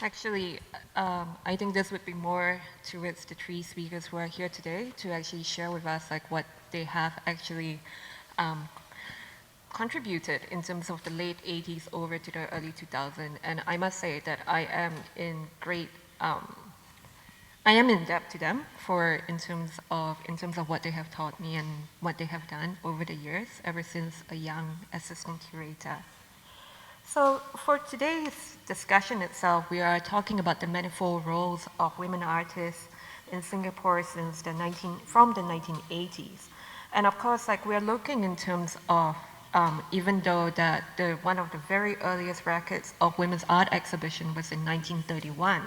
Actually, I think this would be more towards the three speakers who are here today to actually share with us like what they have actually um, contributed in terms of the late 80s over to the early 2000s. And I must say that um, I am in debt to them for in terms of what they have taught me and what they have done over the years, ever since a young assistant curator. So for today's discussion itself, we are talking about the manifold roles of women artists in Singapore from the 1980s. And of course, like we're looking in terms of, even though that one of the very earliest records of women's art exhibition was in 1931,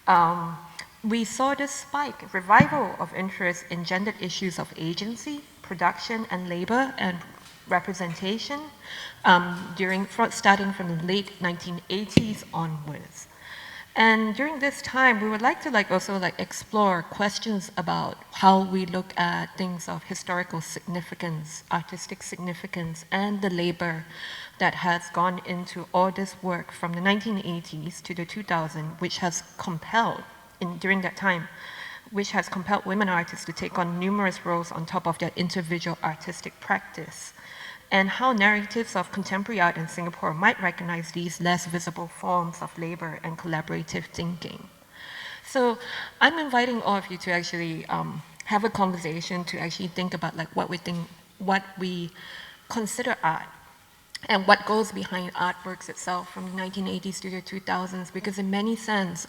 um, we saw this spike, revival of interest in gendered issues of agency, production, and labor and representation starting from the late 1980s onwards. And during this time, we would like to also explore questions about how we look at things of historical significance, artistic significance, and the labor that has gone into all this work from the 1980s to the 2000s, which has compelled, during that time, which has compelled women artists to take on numerous roles on top of their individual artistic practice, and how narratives of contemporary art in Singapore might recognize these less visible forms of labor and collaborative thinking. So I'm inviting all of you to actually have a conversation to actually think about what we consider art, and what goes behind artworks itself from the 1980s to the 2000s, because in many sense,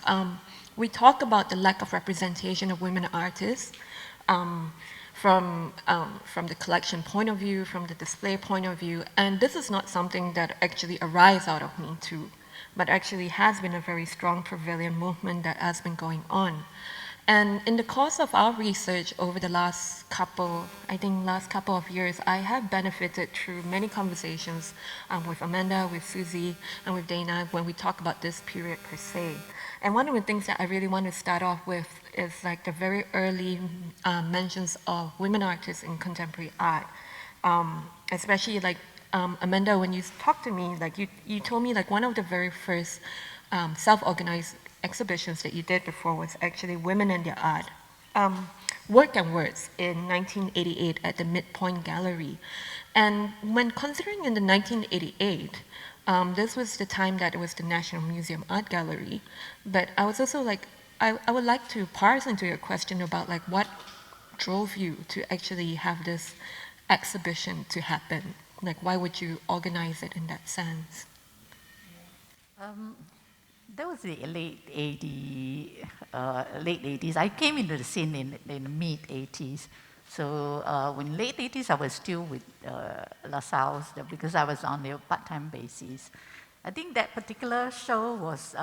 we talk about the lack of representation of women artists, from the collection point of view, from the display point of view, and this is not something that actually arises out of Me Too, but actually has been a very strong prevalent movement that has been going on. And in the course of our research over the last couple of years, I have benefited through many conversations with Amanda, with Susie, and with Dana when we talk about this period per se. And one of the things that I really want to start off with is like the very early mentions of women artists in contemporary art, especially Amanda, when you talked to me, you told me one of the very first self-organized exhibitions that you did before was actually Women and Their Art, Work and Words in 1988 at the Midpoint Gallery. And when considering in the 1988, this was the time that it was the National Museum Art Gallery, but I was also I would like to parse into your question about what drove you to actually have this exhibition to happen? Why would you organize it in that sense? That was the late 80s. I came into the scene in the mid 80s. So in late 80s, I was still with LaSalle's because I was on a part-time basis. I think that particular show was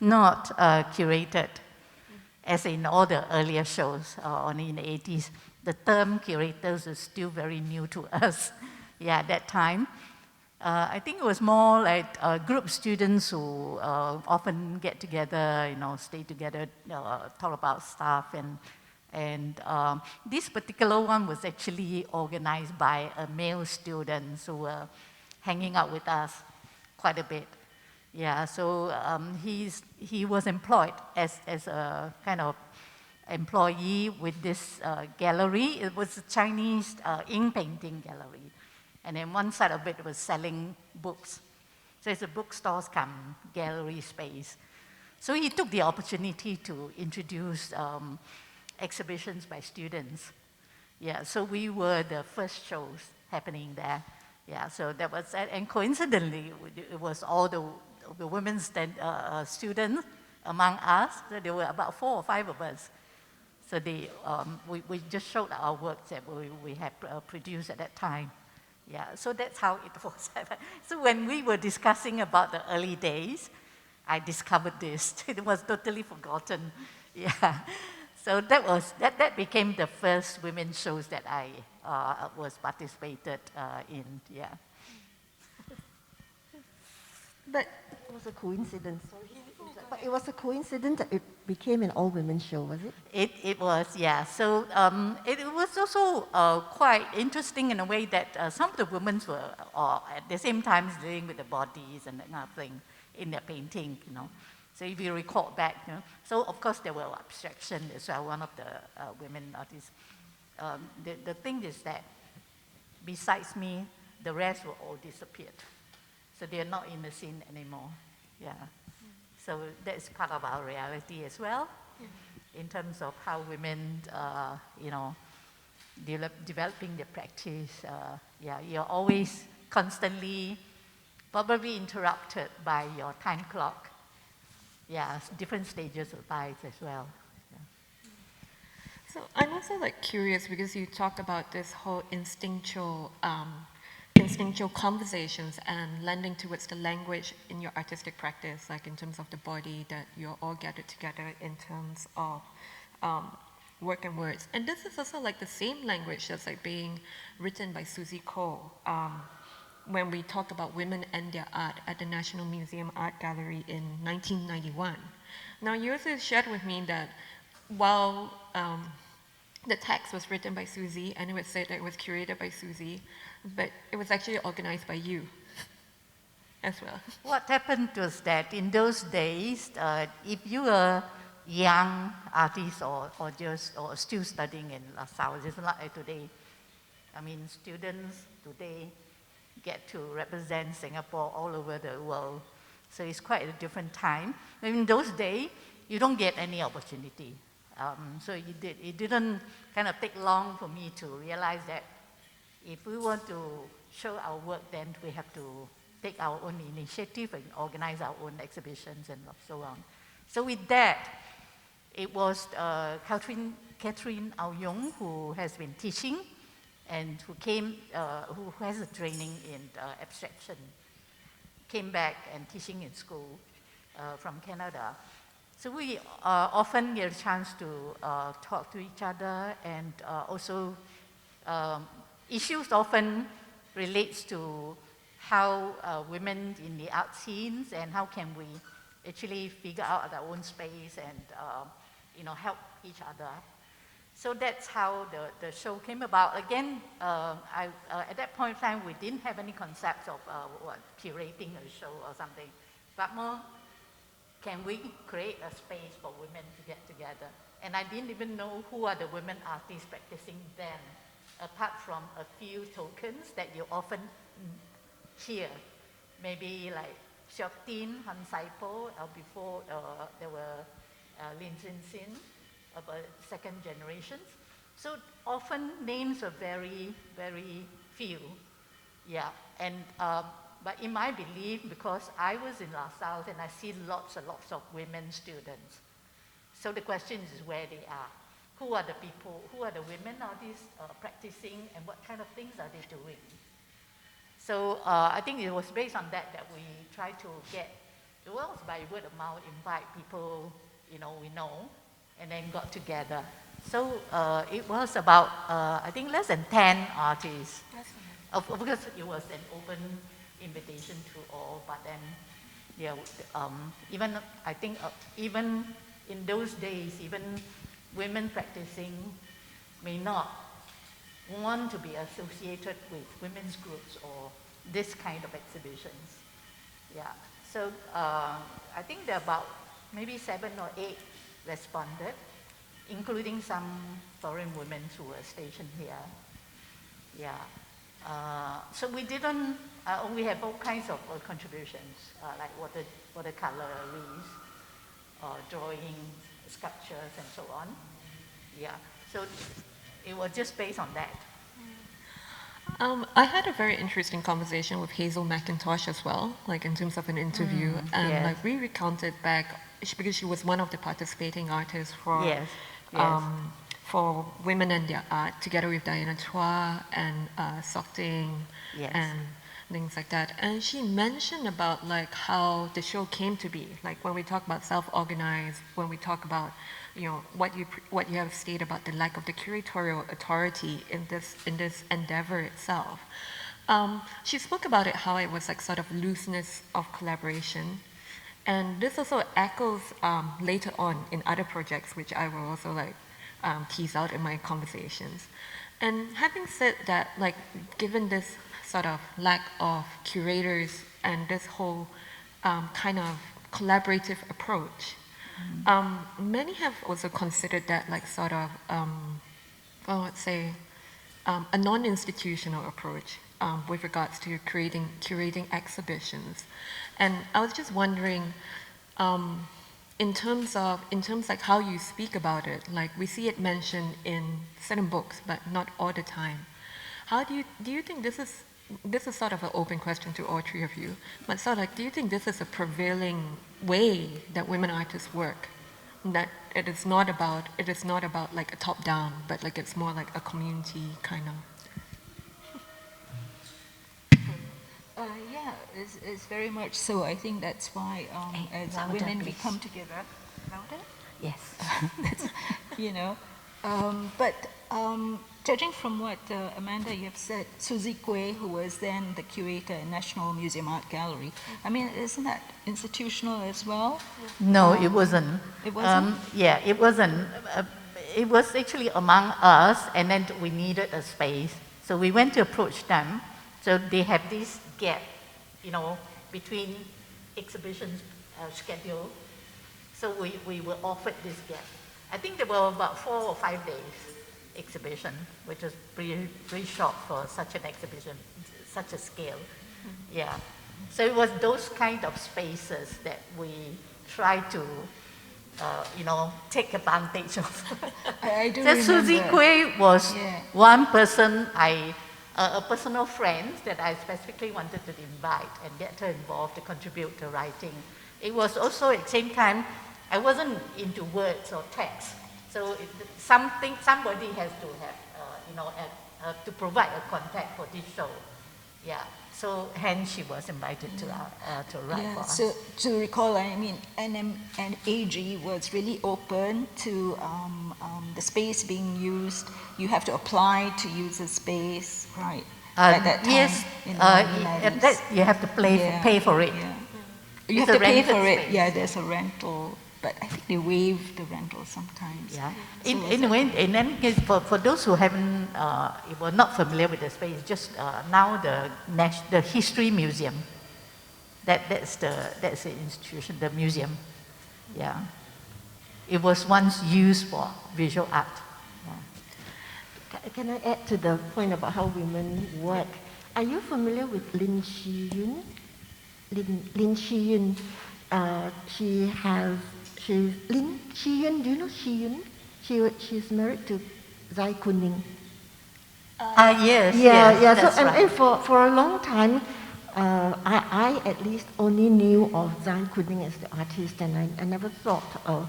not curated, as in all the earlier shows in the 80s. The term curators was still very new to us, at that time. I think it was more like group students who often get together, stay together, talk about stuff, and this particular one was actually organized by a male student who were hanging out with us quite a bit. Yeah, so he was employed as a kind of employee with this gallery. It was a Chinese ink painting gallery. And then one side of it was selling books. So it's a bookstores come gallery space. So he took the opportunity to introduce exhibitions by students. Yeah, so we were the first shows happening there. Yeah, so that was, and coincidentally, it was all the women's students among us. So there were about 4 or 5 of us. So we just showed our works that we had produced at that time. Yeah, so that's how it was. So when we were discussing about the early days, I discovered this. It was totally forgotten. Yeah, so that became the first women's shows that I was participated in. Yeah. But it was a coincidence. But it was a coincidence that it became an all-women show, was it? It was, yeah. So it was also quite interesting in a way that some of the women were at the same time dealing with the bodies and that kind of thing in their painting, So if you recall back, so of course there were abstraction as well, one of the women artists. The thing is that besides me, the rest were all disappeared. So they're not in the scene anymore. Yeah. So that's part of our reality as well, in terms of how women, developing their practice. You're always constantly probably interrupted by your time clock. Yeah, different stages of life as well. Yeah. So I'm also like curious because you talked about this whole instinctual conversations and lending towards the language in your artistic practice, like in terms of the body that you're all gathered together in terms of work and words. And this is also like the same language that's like being written by Susie Cole when we talked about women and their art at the National Museum Art Gallery in 1991. Now, you also shared with me that while the text was written by Susie and it was said that it was curated by Susie, but it was actually organized by you as well. What happened was that in those days, if you were young artist or still studying in La Salle, it's not like today. I mean, students today get to represent Singapore all over the world. So it's quite a different time. In those days, you don't get any opportunity. So it didn't kind of take long for me to realize that if we want to show our work, then we have to take our own initiative and organize our own exhibitions and so on. So with that, it was Catherine Ao Yong, who has been teaching and who has a training in abstraction, came back and teaching in school from Canada. So we often get a chance to talk to each other, and also issues often relates to how women in the art scenes and how can we actually figure out our own space and help each other. So that's how the show came about. Again, at that point in time, we didn't have any concepts of curating a show or something, but more, can we create a space for women to get together? And I didn't even know who are the women artists practicing then, apart from a few tokens that you often hear. Maybe like Siok Tin, Han Saipo, before there were Lin Sin Sin, about second generations. So often names are very, very few. Yeah, and but in my belief, because I was in La Salle and I see lots and lots of women students. So the question is where they are. Who are the people, who are the women artists practicing, and what kind of things are they doing? So I think it was based on that we tried to get, it was by word of mouth, invite people, we know, and then got together. So it was about, I think less than 10 artists. Of course, it was an open invitation to all, but then, even, I think, even in those days, even women practicing may not want to be associated with women's groups or this kind of exhibitions. Yeah, so I think there are about maybe 7 or 8 responded, including some foreign women who were stationed here. Yeah, so we didn't, we have all kinds of contributions, like watercolor, drawing, sculptures, and so on. Yeah, so it was just based on that. I had a very interesting conversation with Hazel McIntosh as well, like in terms of an interview, and yes. like we recounted back, because she was one of the participating artists for Yes. for Women and Their Art, together with Diana Chua and Sok Ting Yes. and things like that. And she mentioned about like how the show came to be, like when we talk about self-organized, when we talk about what you have stated about the lack of the curatorial authority in this endeavor itself. She spoke about it, how it was like sort of looseness of collaboration, and this also echoes later on in other projects, which I will also like tease out in my conversations. And having said that, like given this sort of lack of curators and this whole kind of collaborative approach. Many have also considered that like sort of, well, let's say, a non-institutional approach with regards to curating exhibitions. And I was just wondering, in terms like how you speak about it, like we see it mentioned in certain books, but not all the time. How do you think this is sort of an open question to all three of you, but sort of like, do you think this is a prevailing way that women artists work? That it is not about like a top down, but like it's more like a community kind of. Yeah, it's very much so. I think that's why as louder, women we please. come together. Louder? Yes. You know, but judging from what Amanda you have said, Susie Quay, who was then the curator at National Museum Art Gallery, I mean, isn't that institutional as well? No, it wasn't. It wasn't? Yeah, it wasn't. It was actually among us, and then we needed a space. So we went to approach them. So they have this gap, you know, between exhibitions schedule. So we were offered this gap. I think there were about 4 or 5 days exhibition, which was pretty short for such an exhibition, such a scale. Yeah. So it was those kind of spaces that we try to, you know, take advantage of. I do So remember. Susie Quay was Yeah. one person a personal friend that I specifically wanted to invite and get her involved to contribute to writing. It was also at the same time, I wasn't into words or text. So somebody has to have, you know, to provide a contact for this show. Yeah. So hence she was invited to write for us. So to recall, I mean, NAG was really open to the space being used. You have to apply to use the space, right? At that time, yes, in the 1990s. you have to pay for it. Yeah. You It's have a to pay rented for it. space. Yeah, there's a rental, but I think they waive the rental sometimes. Yeah. So Anyway, in any case, for those who haven't, were not familiar with the space, just now the History Museum. That's the institution, the museum. Yeah. It was once used for visual art. Yeah. Can I add to the point about how women work? Are you familiar with Lin Shi-yun? Lin Shi-yun. She's Lin Shi-yun. Do you know Shi-yun? She's married to Zai Kuning. Yes, Yeah, yes, yeah. that's So right. and for a long time, I at least only knew of Zai Kuning as the artist, and I never thought of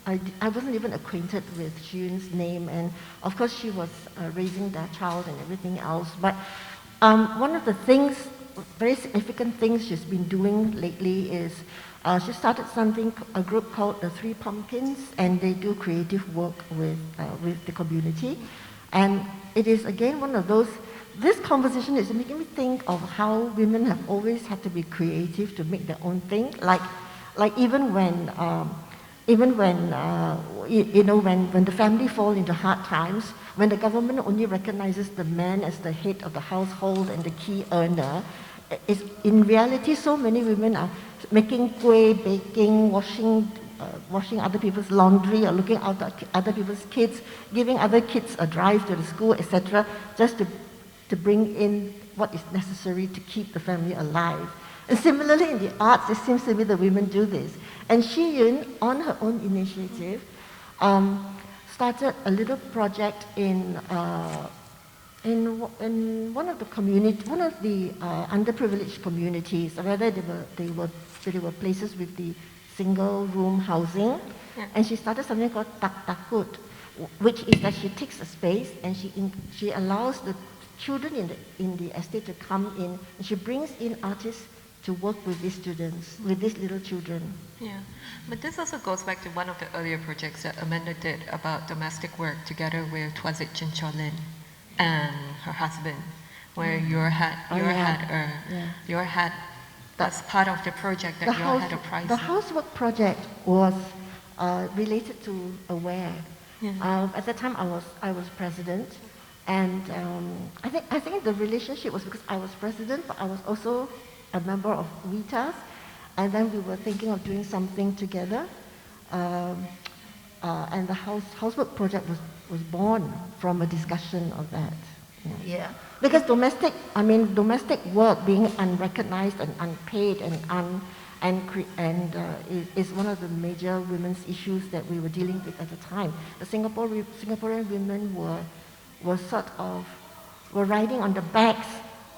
I wasn't even acquainted with Xu-yun's name, and of course she was raising their child and everything else. But one of the things, very significant things she's been doing lately is she started a group called the Three Pumpkins, and they do creative work with the community. And it is again one of those. This conversation is making me think of how women have always had to be creative to make their own thing. Like even when when the family fall into hard times, when the government only recognizes the man as the head of the household and the key earner, in reality so many women are making kueh, baking, washing other people's laundry, or looking after other people's kids, giving other kids a drive to the school, etc., just to bring in what is necessary to keep the family alive. And similarly in the arts, it seems to me that women do this. And Xu-yun, on her own initiative, started a little project in one of the underprivileged communities. Rather, they were places with the single room housing, and she started something called Tak Takut, which is that she takes a space and she allows the children in the estate to come in, and she brings in artists to work with these students, with these little children. Yeah, but this also goes back to one of the earlier projects that Amanda did about domestic work together with Twazit Chinchollin and her husband, where you had that's part of the project that you had a prize. The housework project was related to AWARE. Yeah. At that time, I was president, and I think the relationship was because I was president, but I was also a member of WITAS, And then we were thinking of doing something together. And the housework project was born from a discussion of that. Yeah. Because domestic work being unrecognized and unpaid is one of the major women's issues that we were dealing with at the time. The Singaporean women were riding on the backs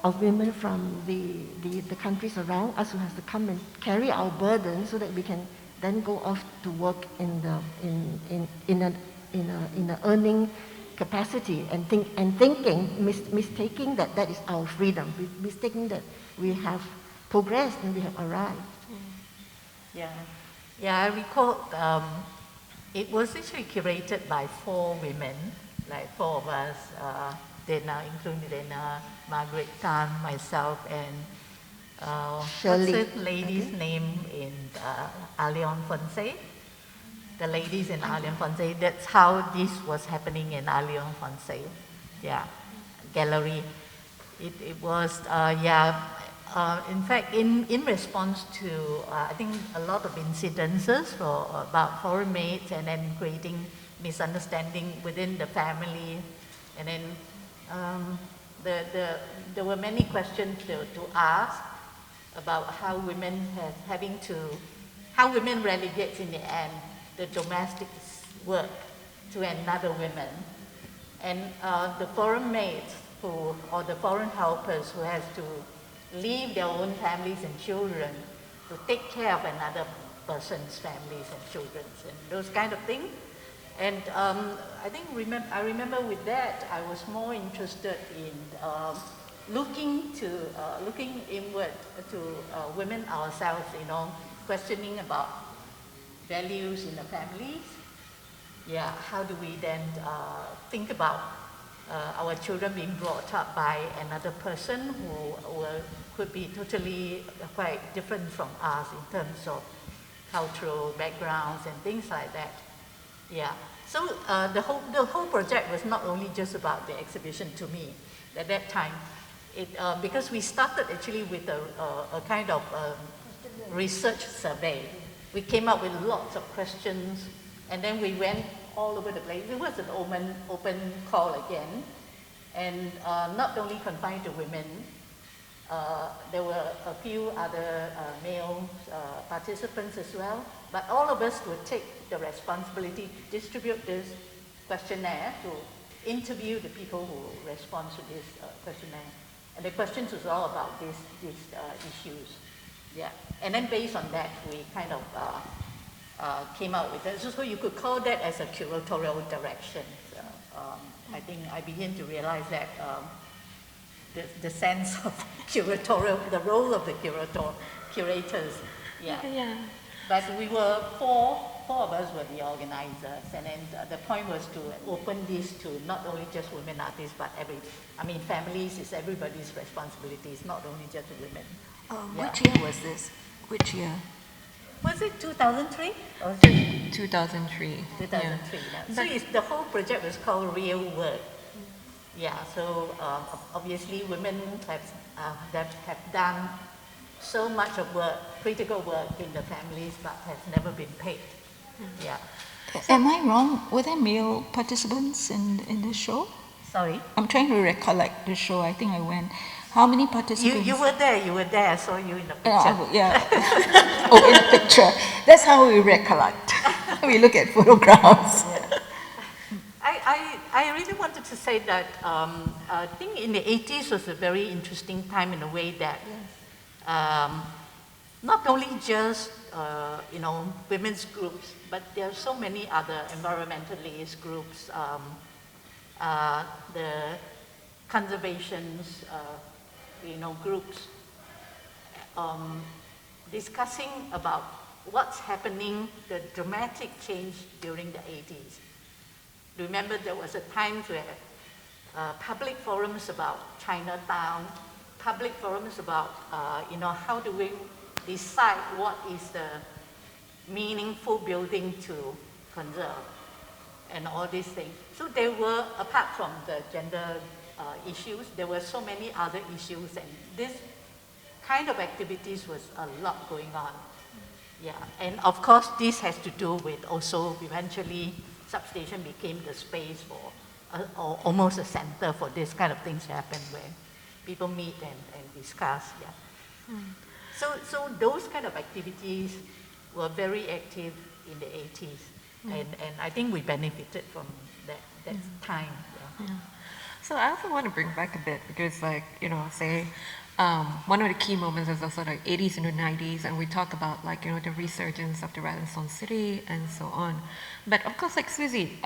of women from the countries around us who has to come and carry our burden so that we can then go off to work in an earning capacity and mistaking that is our freedom, mistaking that we have progressed and we have arrived. Yeah, I recall it was actually curated by 4 women, like 4 of us, Dana, including Dana, Margaret Tan, myself, and Shirley. what's the lady's name in Alliance Française? The ladies in Alliance Française. That's how this was happening in Alliance Française. Yeah, gallery. It was, in fact, in response to, I think, a lot of incidences about foreign maids and then creating misunderstanding within the family. And then there were many questions to ask about how women how women relegate in the end the domestic work to another woman. And the foreign maids or the foreign helpers who has to leave their own families and children to take care of another person's families and children and those kind of things. And I remember with that, I was more interested in looking inward to women ourselves, questioning about values in the families. Yeah, how do we then think about our children being brought up by another person who could be totally quite different from us in terms of cultural backgrounds and things like that. Yeah. So the whole project was not only just about the exhibition to me at that time. Because we started actually with a kind of research survey. We came up with lots of questions, and then we went all over the place. It was an open call again, and not only confined to women. There were a few other male participants as well, but all of us would take the responsibility, distribute this questionnaire to interview the people who respond to this questionnaire. And the questions was all about these issues. Yeah, and then based on that, we kind of came out with that. So you could call that as a curatorial direction. So, I think I began to realize that the sense of curatorial, the role of the curators. Yeah. But we were four of us were the organizers, and then the point was to open this to not only just women artists, but families is everybody's responsibility. It's not only just women. Which year was this? Which year? Was it 2003? Or was it 2003. 2003. Yeah. So the whole project was called Real Work. Yeah. So obviously, women that have done so much of work, critical work in the families, but has never been paid. Yeah. Am I wrong? Were there male participants in the show? Sorry? I'm trying to recollect the show. I think I went. How many participants? You were there. I saw you in the picture. Yeah. In the picture. That's how we recollect. We look at photographs. Yeah. I really wanted to say that I think in the 80s was a very interesting time in a way that not only just women's groups, but there are so many other environmentalist groups, the conservations, groups, discussing about what's happening, the dramatic change during the 80s. Remember, there was a time where public forums about Chinatown, public forums about, how do we decide what is the meaningful building to conserve, and all these things. So there were, apart from the gender issues, there were so many other issues, and this kind of activities was a lot going on. Yeah, and of course this has to do with also eventually substation became the space for, or almost a center for this kind of things happen where people meet and discuss, yeah. So those kind of activities were very active in the 80s, and I think we benefited from that time. Yeah. So I also want to bring back a bit because, like, you know, say one of the key moments is also like 80s and the 90s, and we talk about, like, you know, the resurgence of the Renaissance city and so on. But of course, like Susie,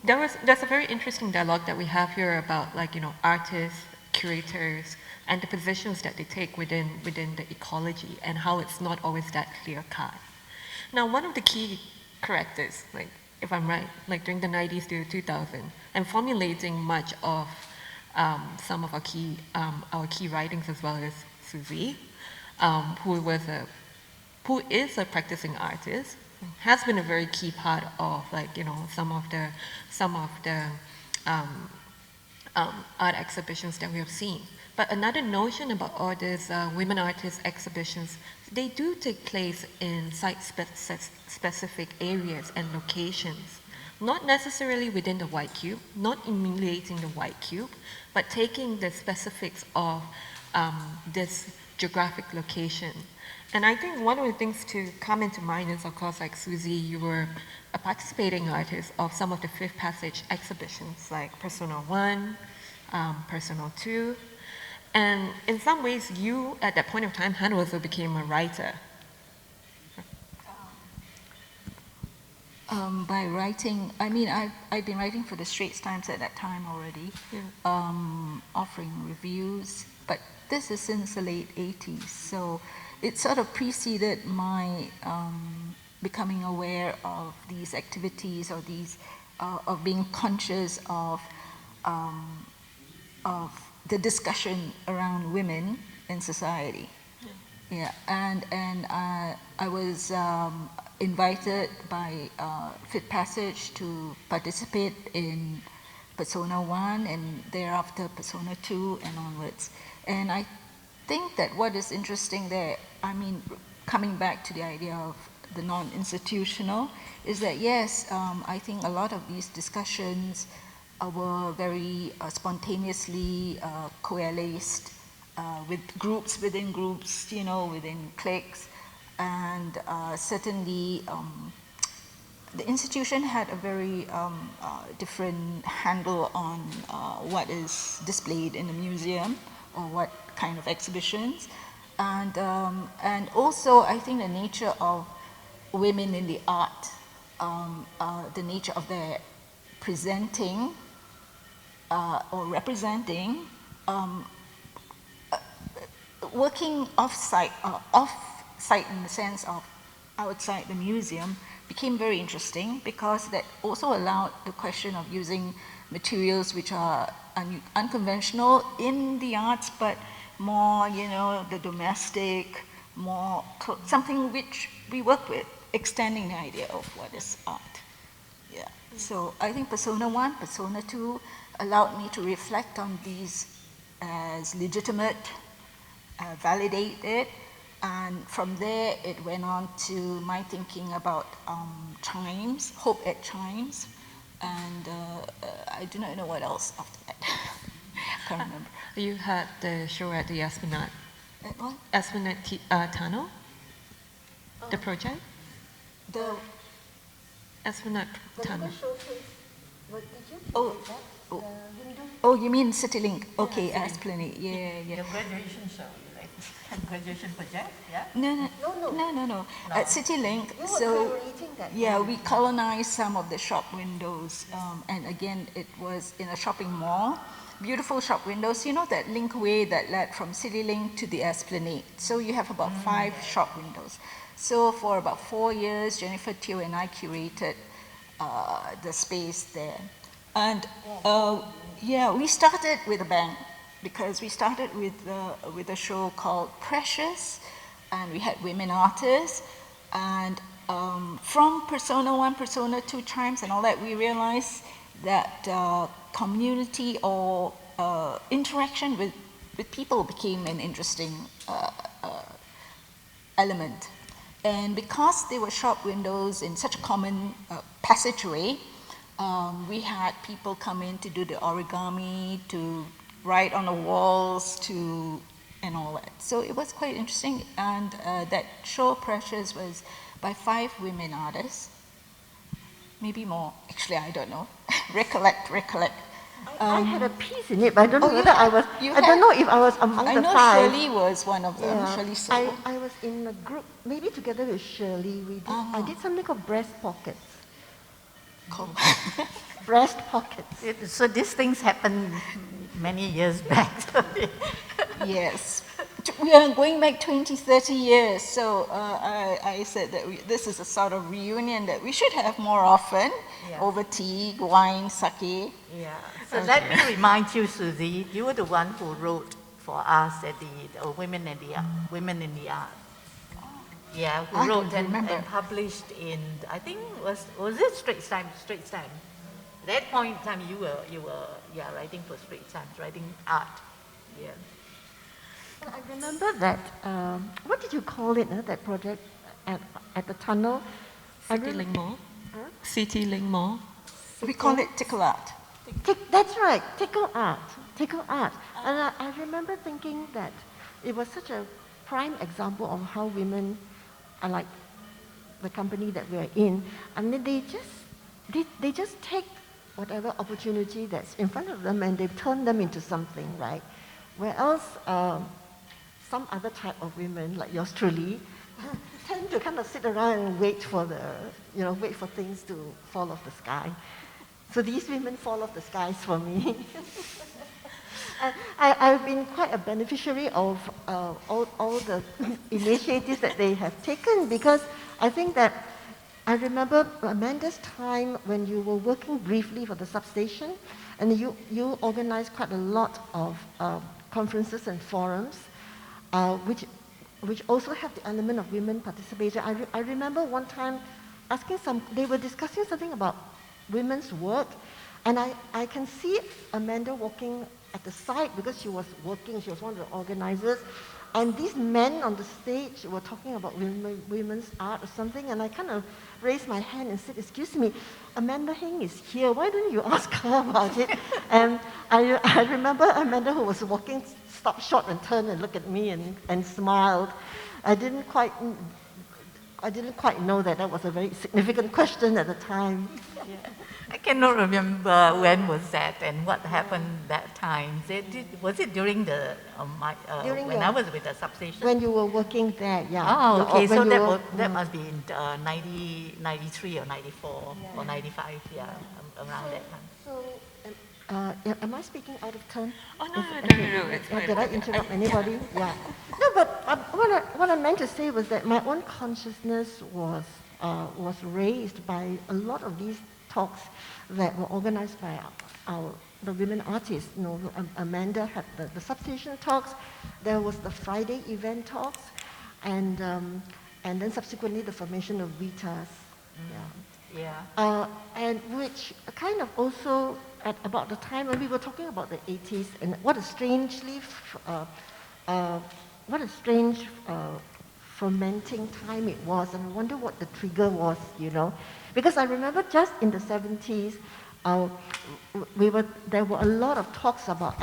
there's a very interesting dialogue that we have here about, like, you know, artists, curators, and the positions that they take within the ecology and how it's not always that clear cut. Now, one of the key characters, like, if I'm right, like during the 90s to 2000, and formulating much of some of our key writings as well as Susie, who is a practicing artist, has been a very key part of, like, you know, some of the art exhibitions that we have seen. But another notion about all these women artists exhibitions, they do take place in site-specific areas and locations, not necessarily within the white cube, not emulating the white cube, but taking the specifics of this geographic location. And I think one of the things to come into mind is, of course, like Susie, you were a participating artist of some of the Fifth Passage exhibitions, like Persona 1, Persona 2. And in some ways, you, at that point of time, had also became a writer. By writing, I mean, I've been writing for the Straits Times at that time already, offering reviews, but this is since the late 80s, so it sort of preceded my becoming aware of these activities or these, of being conscious of the discussion around women in society. Yeah, and I was invited by Fifth Passage to participate in Persona 1 and thereafter Persona 2 and onwards. And I think that what is interesting there, I mean, coming back to the idea of the non-institutional, is that yes, I think a lot of these discussions were very spontaneously coalesced with groups within groups, you know, within cliques, and certainly the institution had a very different handle on what is displayed in the museum or what kind of exhibitions, and also I think the nature of women in the art, the nature of their presenting or representing, working off-site in the sense of outside the museum became very interesting because that also allowed the question of using materials which are unconventional in the arts, but more, you know, the domestic, more something which we work with, extending the idea of what is art. Yeah. So I think Persona 1, Persona 2 allowed me to reflect on these as legitimate, validate it, and from there it went on to my thinking about chimes, hope at chimes, and I do not know what else after that. I can't remember. You had the show at the Esplanade. What? Esplanade Tunnel? The project? The Esplanade Tunnel. What did you Oh, that? oh. Window? Oh, you mean CityLink? Okay, Esplanade. Yeah, yeah. Your graduation show, like graduation project, yeah? No. At CityLink, You were so creating that. yeah, we colonized some of the shop windows, and again, it was in a shopping mall. Beautiful shop windows. You know that linkway that led from CityLink to the Esplanade. So you have about 5 shop windows. So for about 4 years, Jennifer Teo and I curated the space there. And yeah, we started with a bang because we started with a show called Precious, and we had women artists. And from Persona 1, Persona 2 chimes and all that, we realized that community or interaction with with people became an interesting element. And because they were shop windows in such a common passageway, we had people come in to do the origami, to write on the walls, and all that. So it was quite interesting. And that show, Precious, was by 5 women artists. Maybe more. Actually, I don't know. recollect. I had a piece in it, but I don't know whether I was. You I don't know if I was among I the know 5. Shirley was one of them. Yeah, Shirley So. I was in a group, maybe together with Shirley. I did something called breast pockets. Cool. Breast pockets. So these things happened many years back. Yes. We are going back 20, 30 years. So I said that this is a sort of reunion that we should have more often, over tea, wine, sake. Yeah. So let me remind you, Susie, you were the one who wrote for us at the Women in the Art. Yeah, I who wrote don't remember. and published in, I think was it Straits Times? Straits Times. At that point in time, you were writing for Straits Times, writing art. Yeah. Well, I remember that. What did you call it? That project at the tunnel. City Link Mall. City Link Mall. We call it tickle art. That's right, tickle art. And I remember thinking that it was such a prime example of how women are like the company that we're in. I mean, they just take whatever opportunity that's in front of them and they turn them into something, right? Whereas some other type of women, like yours truly, tend to kind of sit around and wait for things to fall off the sky. So these women fall off the skies for me. I've been quite a beneficiary of all the initiatives that they have taken, because I think that I remember Amanda's time when you were working briefly for the substation, and you organized quite a lot of conferences and forums, which also have the element of women participation. I remember one time they were discussing something about women's work, and I can see Amanda walking at the side because she was working, she was one of the organizers, and these men on the stage were talking about women's art or something, and I kind of raised my hand and said, "Excuse me, Amanda Heng is here, why don't you ask her about it?" And I remember Amanda, who was walking, stopped short and turned and looked at me and smiled. I didn't quite know that was a very significant question at the time. Yeah. I cannot remember when was that and what happened that time. Was it during the when I was with the substation? When you were working there, yeah. Oh, okay. So that must be in 93 or 94 or 95, around that time. So, am I speaking out of turn? Oh, no, it's fine. Did I interrupt anybody? Yeah. No, but what I meant to say was that my own consciousness was raised by a lot of these talks that were organized by the women artists. You know, Amanda had the substation talks. There was the Friday event talks, and then subsequently the formation of Vitas. And which kind of also at about the time when we were talking about the 80s, and what a strange fermenting time it was, and I wonder what the trigger was, because I remember just in the 70s, there were a lot of talks about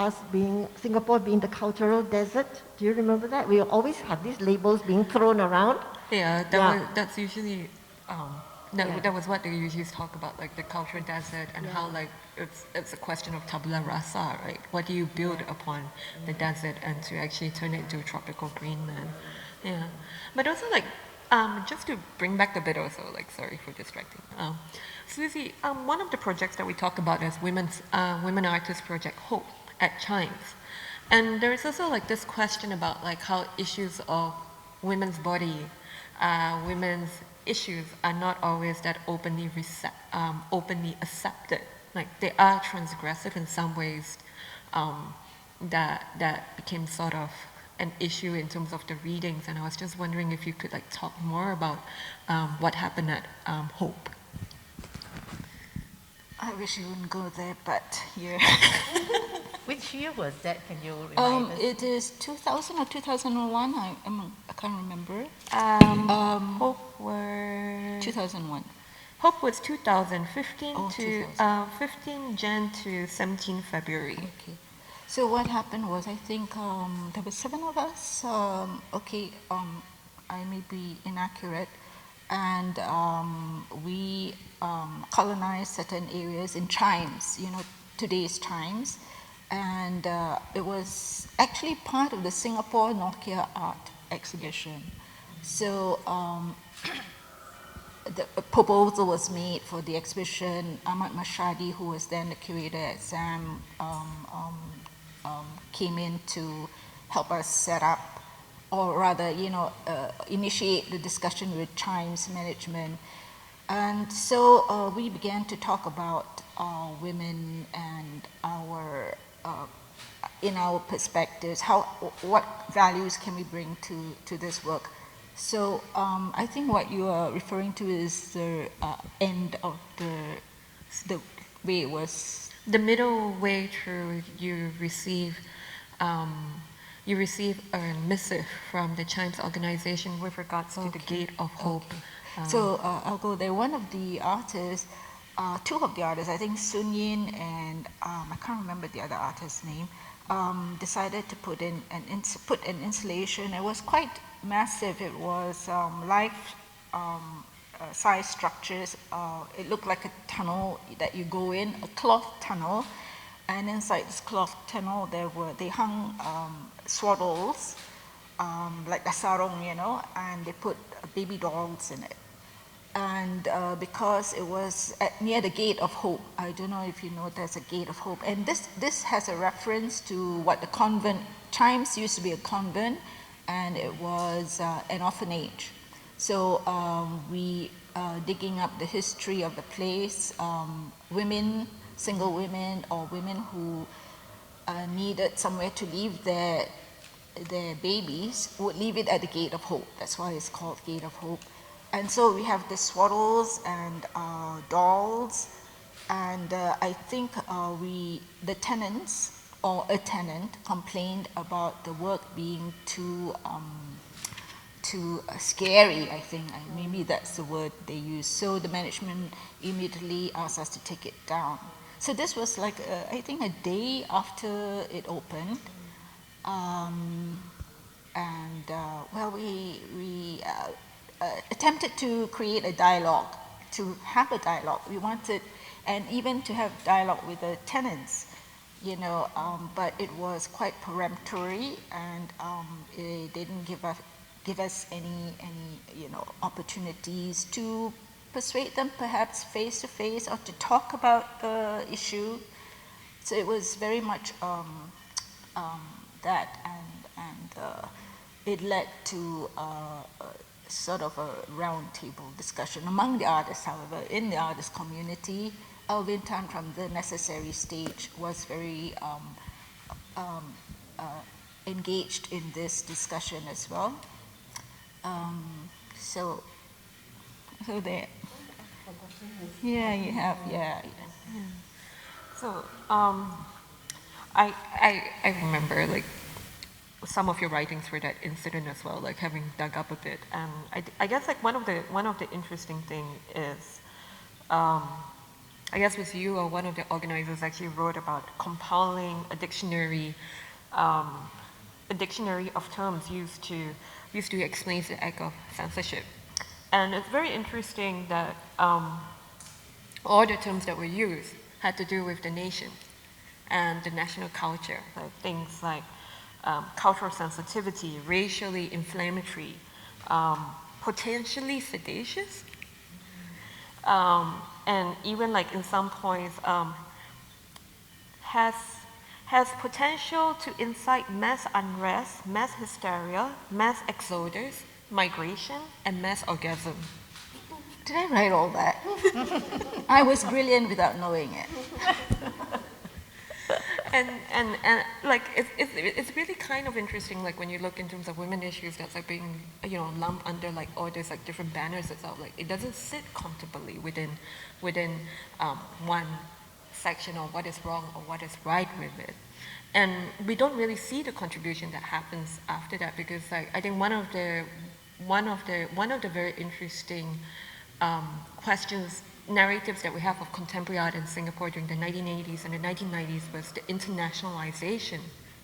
Singapore being the cultural desert. Do you remember that? We always had these labels being thrown around. That's usually that was what they usually talk about, like the cultural desert, and how like it's a question of tabula rasa, right? What do you build upon the desert and to actually turn it into a tropical Greenland? Yeah, but also like just to bring back a bit also, like sorry for distracting. Susie, one of the projects that we talk about is women artists project Hope at Chimes, and there is also like this question about like how issues of women's body, women's issues are not always that openly accepted. Like they are transgressive in some ways, that became sort of an issue in terms of the readings. And I was just wondering if you could like talk more about what happened at Hope. I wish you wouldn't go there, but yeah. Which year was that? Can you remind us? It is 2000 or 2001. I can't remember. Hope were 2001. Hope was 2015 Oh, to 15 Jan to 17 February. Okay. So what happened was, I think there were 7 of us. I may be inaccurate, and we colonized certain areas in chimes. Today's chimes, and it was actually part of the Singapore Nokia art exhibition. So the proposal was made for the exhibition. Ahmad Mashadi, who was then the curator at SAM, came in to help us set up, or rather, initiate the discussion with Chimes management. And so we began to talk about women and in our perspectives, what values can we bring to this work. So I think what you are referring to is the end of the way it was. The middle way through, you receive a missive from the Chimes organization with regards to the Gate of Hope. Okay. So I'll go there. One of the artists, 2 of the artists, I think Sun Yin and I can't remember the other artist's name, decided to put an installation. It was quite massive. It was life size structures. It looked like a tunnel that you go in, a cloth tunnel, and inside this cloth tunnel they hung swaddles, like a sarong, and they put baby dolls in it. And because it was near the Gate of Hope, I don't know if you know there's a Gate of Hope, and this has a reference to what the convent, Chimes used to be a convent, and it was an orphanage. So we digging up the history of the place, women, single women, or women who needed somewhere to leave their babies would leave it at the Gate of Hope. That's why it's called Gate of Hope. And so we have the swaddles and dolls, and I think the tenants, or a tenant, complained about the work being too scary, I think. Maybe that's the word they use. So the management immediately asked us to take it down. So this was like, I think, a day after it opened. We attempted to create a dialogue, to have a dialogue. We wanted, and even to have dialogue with the tenants, but it was quite peremptory, and it didn't give us any opportunities to persuade them, perhaps face to face, or to talk about the issue. So it was very much that, and it led to sort of a round table discussion among the artists. However, in the artist community, Alvin Tan from the Necessary Stage was very engaged in this discussion as well. So there. Yeah, you have. Yeah. So I remember like some of your writings for that incident as well, like having dug up a bit. And I guess like one of the interesting thing is, I guess was you or one of the organizers actually wrote about compiling a dictionary of terms used to explain the act of censorship. And it's very interesting that all the terms that were used had to do with the nation and the national culture, like things like cultural sensitivity, racially inflammatory, potentially seditious, and even like in some points has potential to incite mass unrest, mass hysteria, mass exodus, migration, and mass orgasm. Did I write all that? I was brilliant without knowing it. And like it's really kind of interesting, like when you look in terms of women issues that's like being lumped under like all these like different banners itself, like it doesn't sit comfortably within one section or what is wrong or what is right with it. And we don't really see the contribution that happens after that, because I think one of the very interesting questions, narratives that we have of contemporary art in Singapore during the 1980s and the 1990s was the internationalization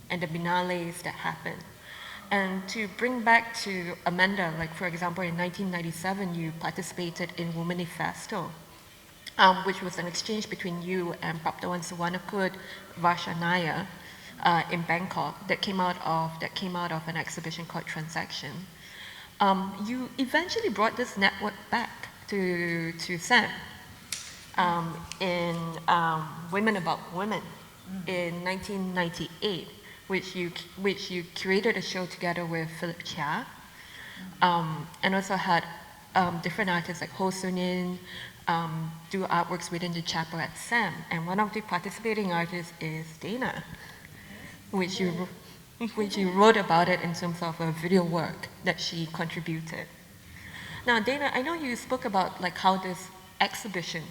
and the biennales that happened. And to bring back to Amanda, like for example, in 1997, you participated in Womanifesto, which was an exchange between you and Praptawan Suwarnakut Varshanaya in Bangkok that came out of an exhibition called Transaction. You eventually brought this network back to SAM in Women About Women in 1998, which you curated a show together with Philip Chia, and also had different artists like Ho Sunin do artworks within the chapel at SAM. And one of the participating artists is Dana, which you wrote about it in terms of a video work that she contributed. Now, Dana, I know you spoke about like how this exhibition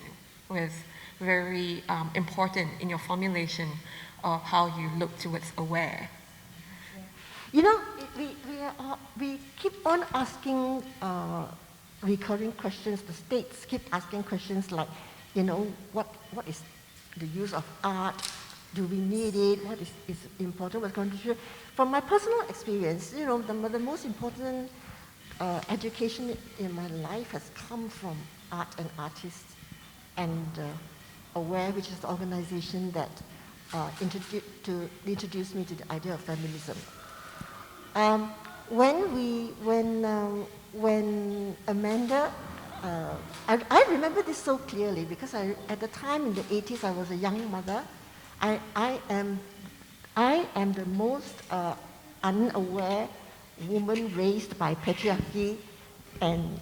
was very important in your formulation of how you look towards aware. You know, we keep on asking recurring questions. The states keep asking questions like, you know, what is the use of art? Do we need it? What is important? What contribution? From my personal experience, you know, the most important education in my life has come from art and artists, and AWARE, which is the organization that introduced me to the idea of feminism. When Amanda, I remember this so clearly because at the time in the 80s I was a young mother. I am the most unaware woman raised by patriarchy and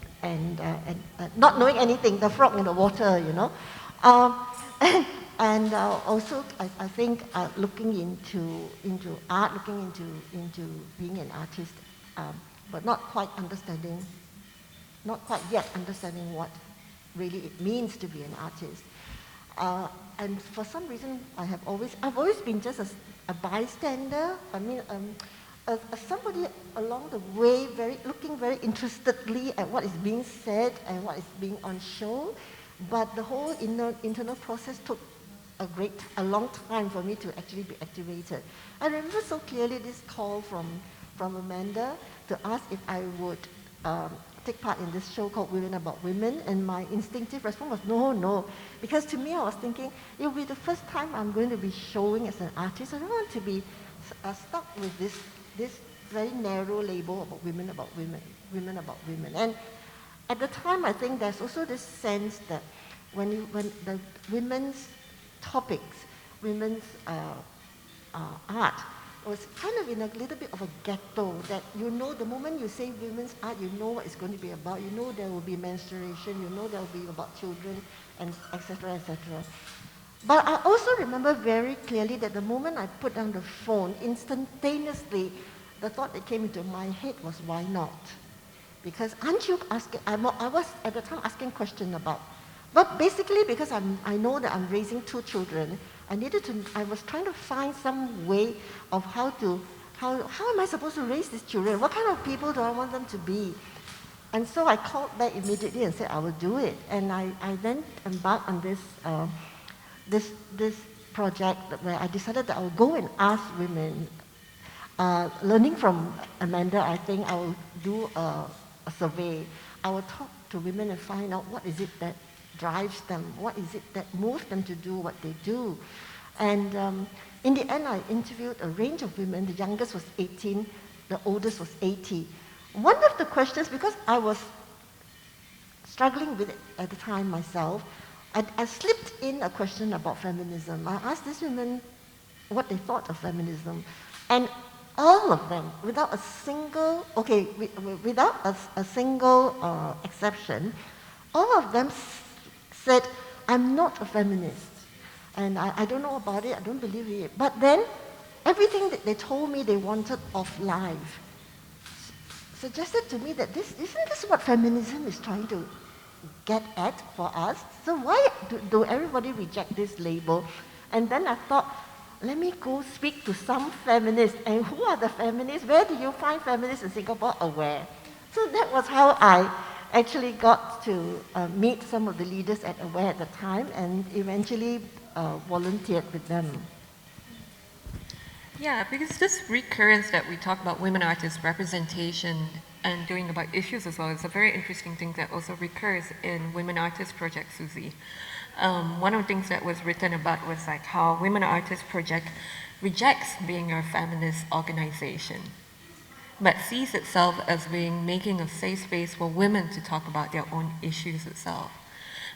not knowing anything, the frog in the water, you know. And also, I think looking into art, looking into being an artist, but not quite yet understanding what really it means to be an artist. And for some reason, I've always been just a bystander. I mean, somebody along the way, looking very interestedly at what is being said and what is being on show. But the whole internal process took a long time for me to actually be activated. I remember so clearly this call from Amanda to ask if I would take part in this show called Women About Women, and my instinctive response was no, because to me I was thinking it will be the first time I'm going to be showing as an artist. I don't want to be stuck with this very narrow label about women about women, women about women. And at the time, I think there's also this sense that when the women's topics, women's art was kind of in a little bit of a ghetto, that you know the moment you say women's art, you know what it's going to be about, you know there will be menstruation, you know there will be about children, and etc., etc. But I also remember very clearly that the moment I put down the phone, instantaneously, the thought that came into my head was, why not? Because aren't you asking, I was at the time asking questions about, but basically because I know that I'm raising 2 children, I was trying to find some way of how am I supposed to raise these children? What kind of people do I want them to be? And so I called back immediately and said I will do it. And I then embarked on this project where I decided that I would go and ask women. Learning from Amanda, I think I will do a survey. I will talk to women and find out what is it that drives them, what is it that moves them to do what they do. And in the end, I interviewed a range of women. The youngest was 18, the oldest was 80. One of the questions, because I was struggling with it at the time myself, I slipped in a question about feminism. I asked these women what they thought of feminism. And all of them, without a single, exception, all of them said, I'm not a feminist. And I don't know about it, I don't believe it. But then, everything that they told me they wanted of life suggested to me that isn't this what feminism is trying to get at for us? So why do everybody reject this label? And then I thought, let me go speak to some feminists. And who are the feminists? Where do you find feminists in Singapore? Aware. So that was how I actually got to meet some of the leaders at Aware at the time and eventually volunteered with them. Yeah, because this recurrence that we talk about women artists representation and doing about issues as well is a very interesting thing that also recurs in Women Artists Project, Susie. One of the things that was written about was like how Women Artists Project rejects being a feminist organization, but sees itself as being making a safe space for women to talk about their own issues itself.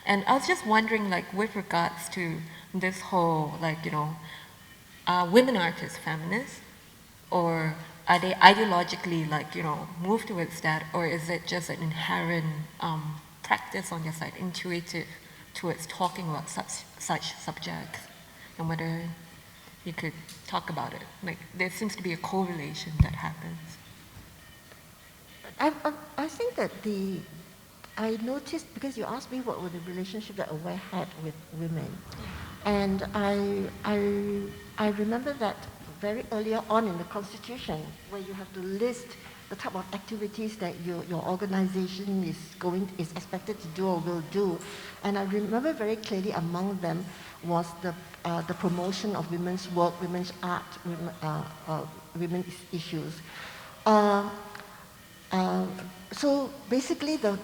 And I was just wondering, like, with regards to this whole, like, you know, are women artists feminists, or are they ideologically, like, you know, moved towards that, or is it just an inherent practice on their side, intuitive towards talking about such subjects, and whether you could talk about it? Like, there seems to be a correlation that happens. I think that I noticed, because you asked me what were the relationship that Aware had with women, and I remember that very earlier on in the Constitution, where you have to list the type of activities that your organization is expected to do or will do. And I remember very clearly among them was the promotion of women's work, women's art, women's issues. So basically the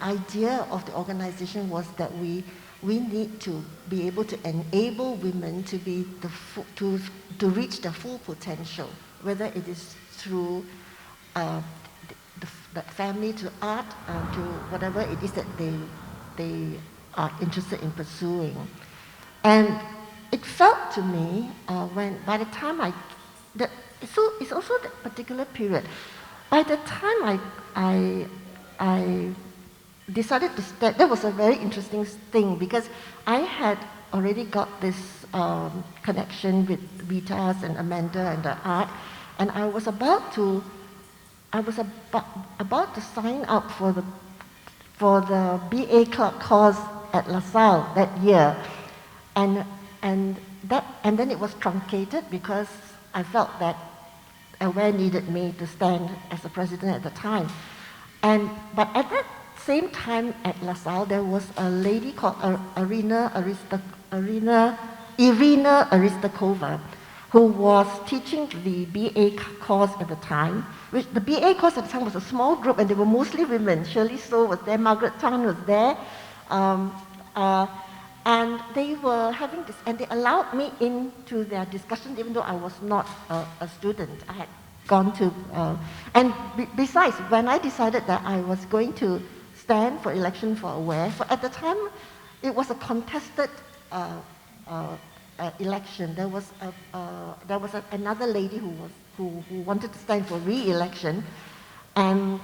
idea of the organization was that we need to be able to enable women to be to reach their full potential, whether it is through the family, to art, to whatever it is that they are interested in pursuing. And it felt to me when by the time it's also that particular period. By the time I decided to start, that was a very interesting thing, because I had already got this connection with Rita's and Amanda and the art, and I was about to sign up for the BA Club course at LaSalle that year, and then it was truncated because I felt that Aware needed me to stand as the president at the time. But at that same time at LaSalle, there was a lady called Irina Aristakova, who was teaching the BA course at the time. Which the BA course at the time was a small group, and they were mostly women. Shirley So was there, Margaret Tan was there, and they were having this, and they allowed me into their discussion, even though I was not a student. I had gone to, and besides, when I decided that I was going to stand for election for Aware, at the time, it was a contested election. There was another lady who wanted to stand for re-election, and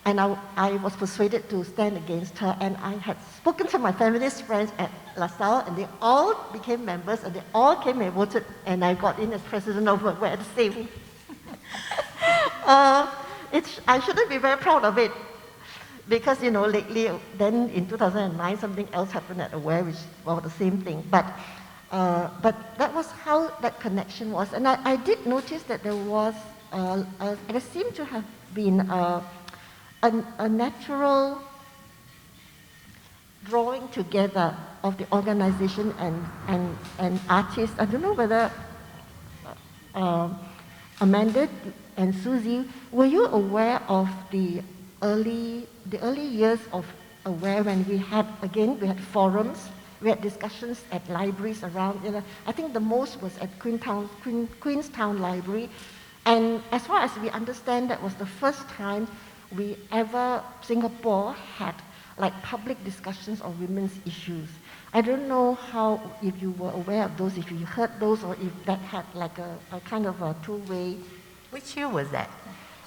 I was persuaded to stand against her, and I had spoken to my feminist friends at LaSalle, and they all became members, and they all came and voted, and I got in as president of Aware at the same. I shouldn't be very proud of it, because, you know, lately, then in 2009, something else happened at Aware, which was the same thing. But that was how that connection was, and I did notice that there seemed to have been a natural drawing together of the organization and artists. I don't know whether Amanda and Susie, were you aware of the early years of Aware, when we had forums, we had discussions at libraries around, you know, I think the most was at Queenstown Library, and as far as we understand, that was the first time Singapore had like public discussions on women's issues. I don't know if you were aware of those, if you heard those, or if that had like a kind of a two-way. Which year was that?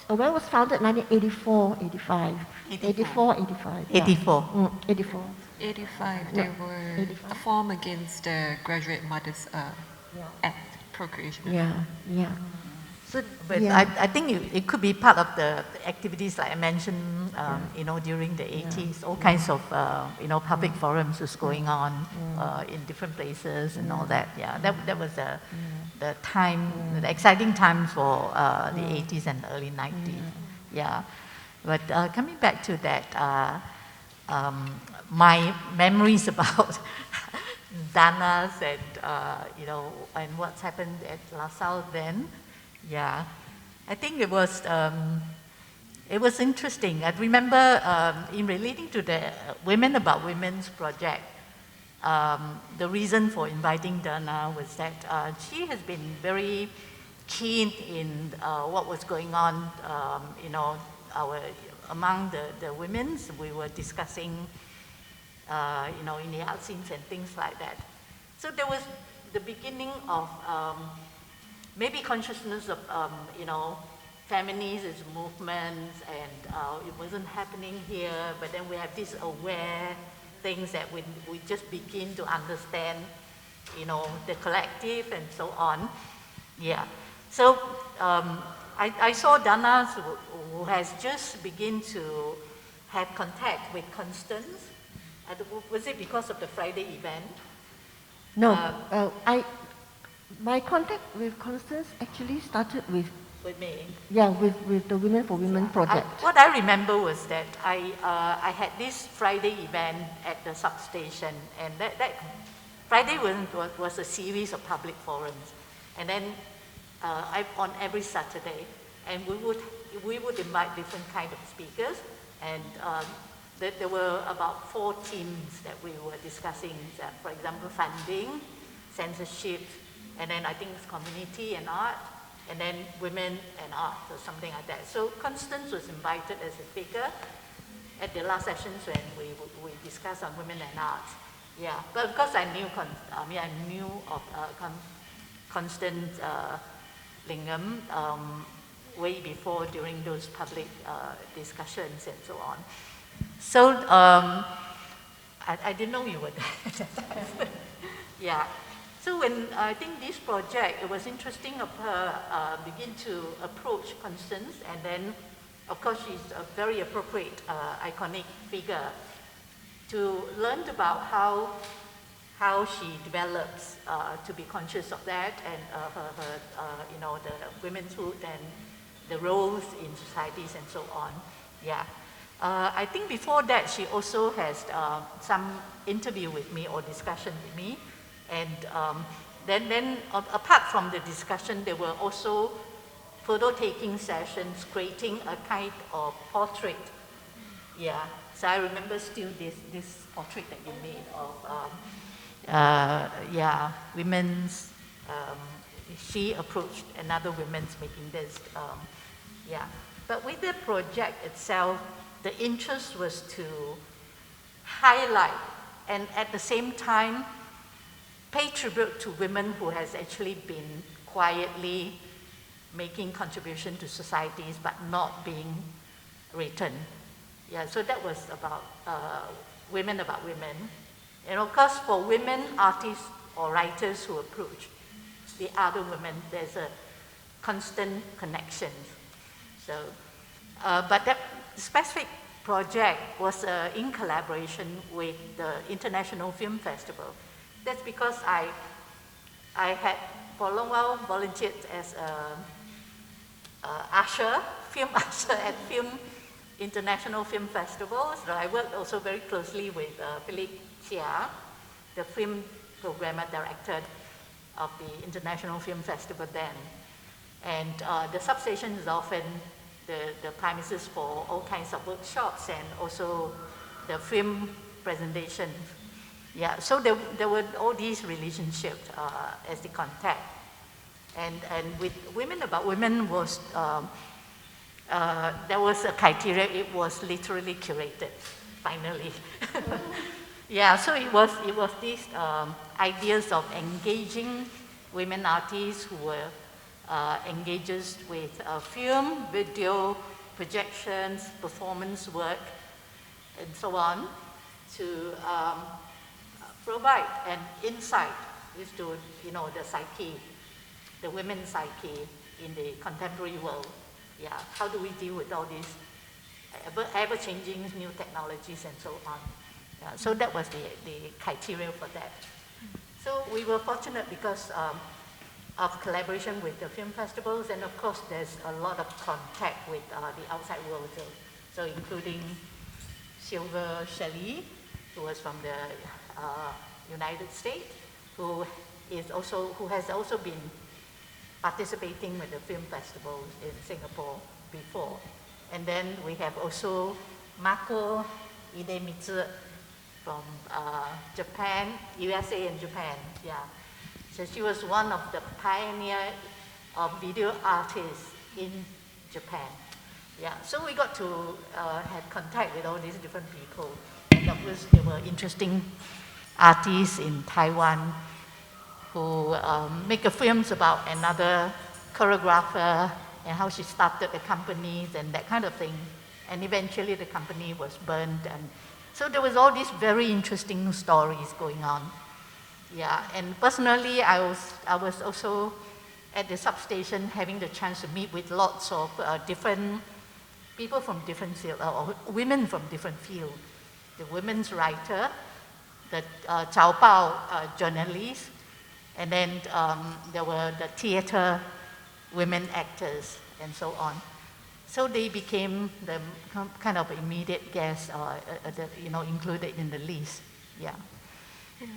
Aware was founded in 1984, 85. 84, 85. 84. 84. 85, they were 85. a form against the Graduate Mothers Act, procreation. Yeah. So, but Yeah. I think it could be part of the activities like I mentioned, you know, during the 80s, all kinds of, you know, public forums was going on in different places and all that. Yeah, that was the time, the exciting time for the 80s and early 90s. Yeah, but coming back to that, my memories about Danas and, you know, and what's happened at La Salle then. Yeah, I think it was interesting. I remember in relating to the Women About Women's project, the reason for inviting Dana was that she has been very keen in what was going on, you know, among the women's. We were discussing, you know, in the art scenes and things like that. So there was the beginning of maybe consciousness of, you know, feminist movements, and it wasn't happening here, but then we have these aware things that we just begin to understand, you know, the collective and so on. Yeah. So I saw Dana, who has just begun to have contact with Constance. Was it because of the Friday event? No, my contact with Constance actually started with me. Yeah, with the Women for Women project. What I remember was that I had this Friday event at the substation, and that Friday was a series of public forums, and then on every Saturday, and we would invite different kind of speakers, and there were about 4 themes that we were discussing. For example, funding, censorship, and then I think it's community and art, and then women and art or something like that. So Constance was invited as a speaker at the last sessions when we discussed on women and art. Yeah, but of course I knew of Constance Lingham way before, during those public discussions and so on. So I didn't know you were there. Yeah. So when I think this project, it was interesting of her begin to approach Constance, and then of course she's a very appropriate, iconic figure, to learn about how she develops to be conscious of that, and her you know, the womenhood and the roles in societies and so on. Yeah. I think before that she also has some interview with me or discussion with me. And then apart from the discussion, there were also photo taking sessions, creating a kind of portrait. Yeah, so I remember still this portrait that you made of, yeah, women's, she approached another women's making this, yeah. But with the project itself, the interest was to highlight and at the same time pay tribute to women who has actually been quietly making contribution to societies but not being written. Yeah, so that was about Women About Women. And of course for women artists or writers who approach the other women, there's a constant connection. So, but that specific project was in collaboration with the International Film Festival. That's because I had for a long while volunteered as a film usher at International Film Festival. So I worked also very closely with Philippe Chia, the film programmer director of the International Film Festival then. And the substation is often the premises for all kinds of workshops and also the film presentation. Yeah, so there were all these relationships as the contact. And with Women About Women was, there was a criteria, it was literally curated, finally. Yeah, so it was these ideas of engaging women artists who were engaged with film, video, projections, performance work, and so on, to provide an insight into, you know, the psyche, the women's psyche. in the contemporary world. Yeah, how do we deal with all these ever-changing new technologies and so on? Yeah, so that was the criteria for that. So we were fortunate because of collaboration with the film festivals, and of course there's a lot of contact with the outside world, so including Silver Shelley, who was from the United States, who has also been participating with the film festivals in Singapore before. And then we have also Mako Idemitsu from Japan, USA and Japan, yeah. So she was one of the pioneer of video artists in Japan. Yeah, so we got to have contact with all these different people. And of course, there were interesting artists in Taiwan who make films about another choreographer and how she started the companies and that kind of thing. And eventually the company was burned. And so there was all these very interesting stories going on. Yeah, and personally, I was also at the substation having the chance to meet with lots of different people from different fields, or women from different fields. The women's writer, the Chao Bao journalist, and then there were the theater women actors and so on. So they became the kind of immediate guests, included in the list. Yeah. Yeah.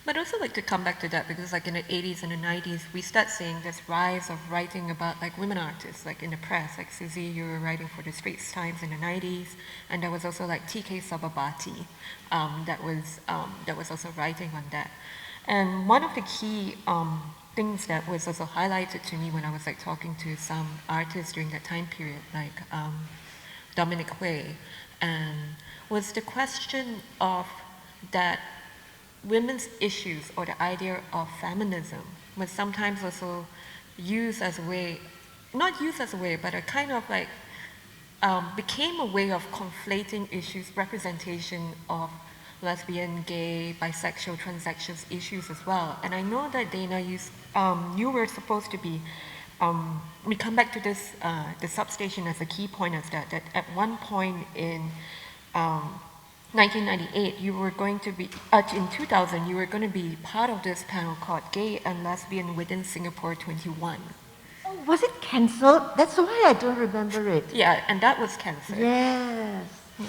But I'd also like to come back to that because like in the 80s and the 90s, we start seeing this rise of writing about like women artists, like in the press, like Susie, you were writing for the Straits Times in the 90s, and there was also like T.K. Sababati that was also writing on that. And one of the key things that was also highlighted to me when I was like talking to some artists during that time period, like Dominic Hui, and was the question of that women's issues or the idea of feminism was sometimes also used as a way, not used as a way, but a kind of like became a way of conflating issues, representation of lesbian, gay, bisexual, transsexual issues as well. And I know that Dana, you were supposed to be, we come back to this, the substation as a key point is that at one point in 1998, you were going to be, in 2000, you were going to be part of this panel called Gay and Lesbian Within Singapore 21. Oh, was it cancelled? That's why I don't remember it. Yeah, and that was cancelled. Yes. Yeah.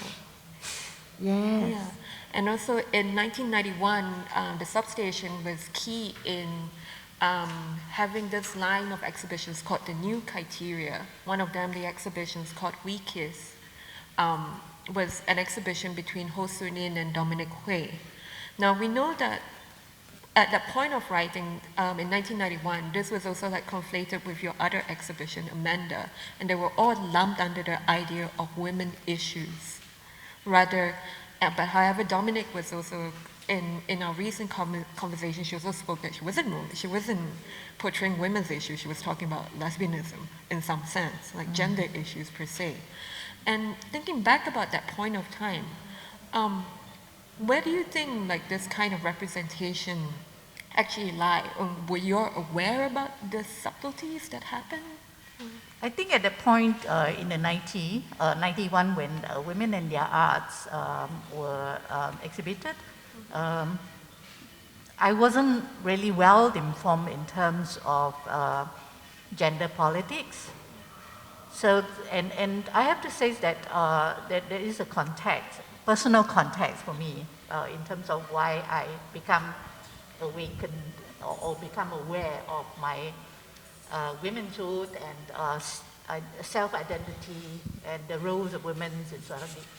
Yes. Yeah. And also in 1991, the substation was key in having this line of exhibitions called the New Criteria. One of them, the exhibitions called We Kiss, was an exhibition between Ho Sunin and Dominic Hui. Now we know that at that point of writing in 1991, this was also like conflated with your other exhibition, Amanda, and they were all lumped under the idea of women issues. Rather, but however, Dominic was also, in our recent conversation, she also spoke that she wasn't portraying women's issues, she was talking about lesbianism in some sense, like gender issues per se. And thinking back about that point of time, where do you think like this kind of representation actually lie? Were you aware about the subtleties that happened? I think at that point in the 91 when Women and Their Arts were exhibited, I wasn't really well informed in terms of gender politics. So, and I have to say that, that there is a context, personal context for me in terms of why I become awakened or become aware of my womanhood and self-identity and the roles of women in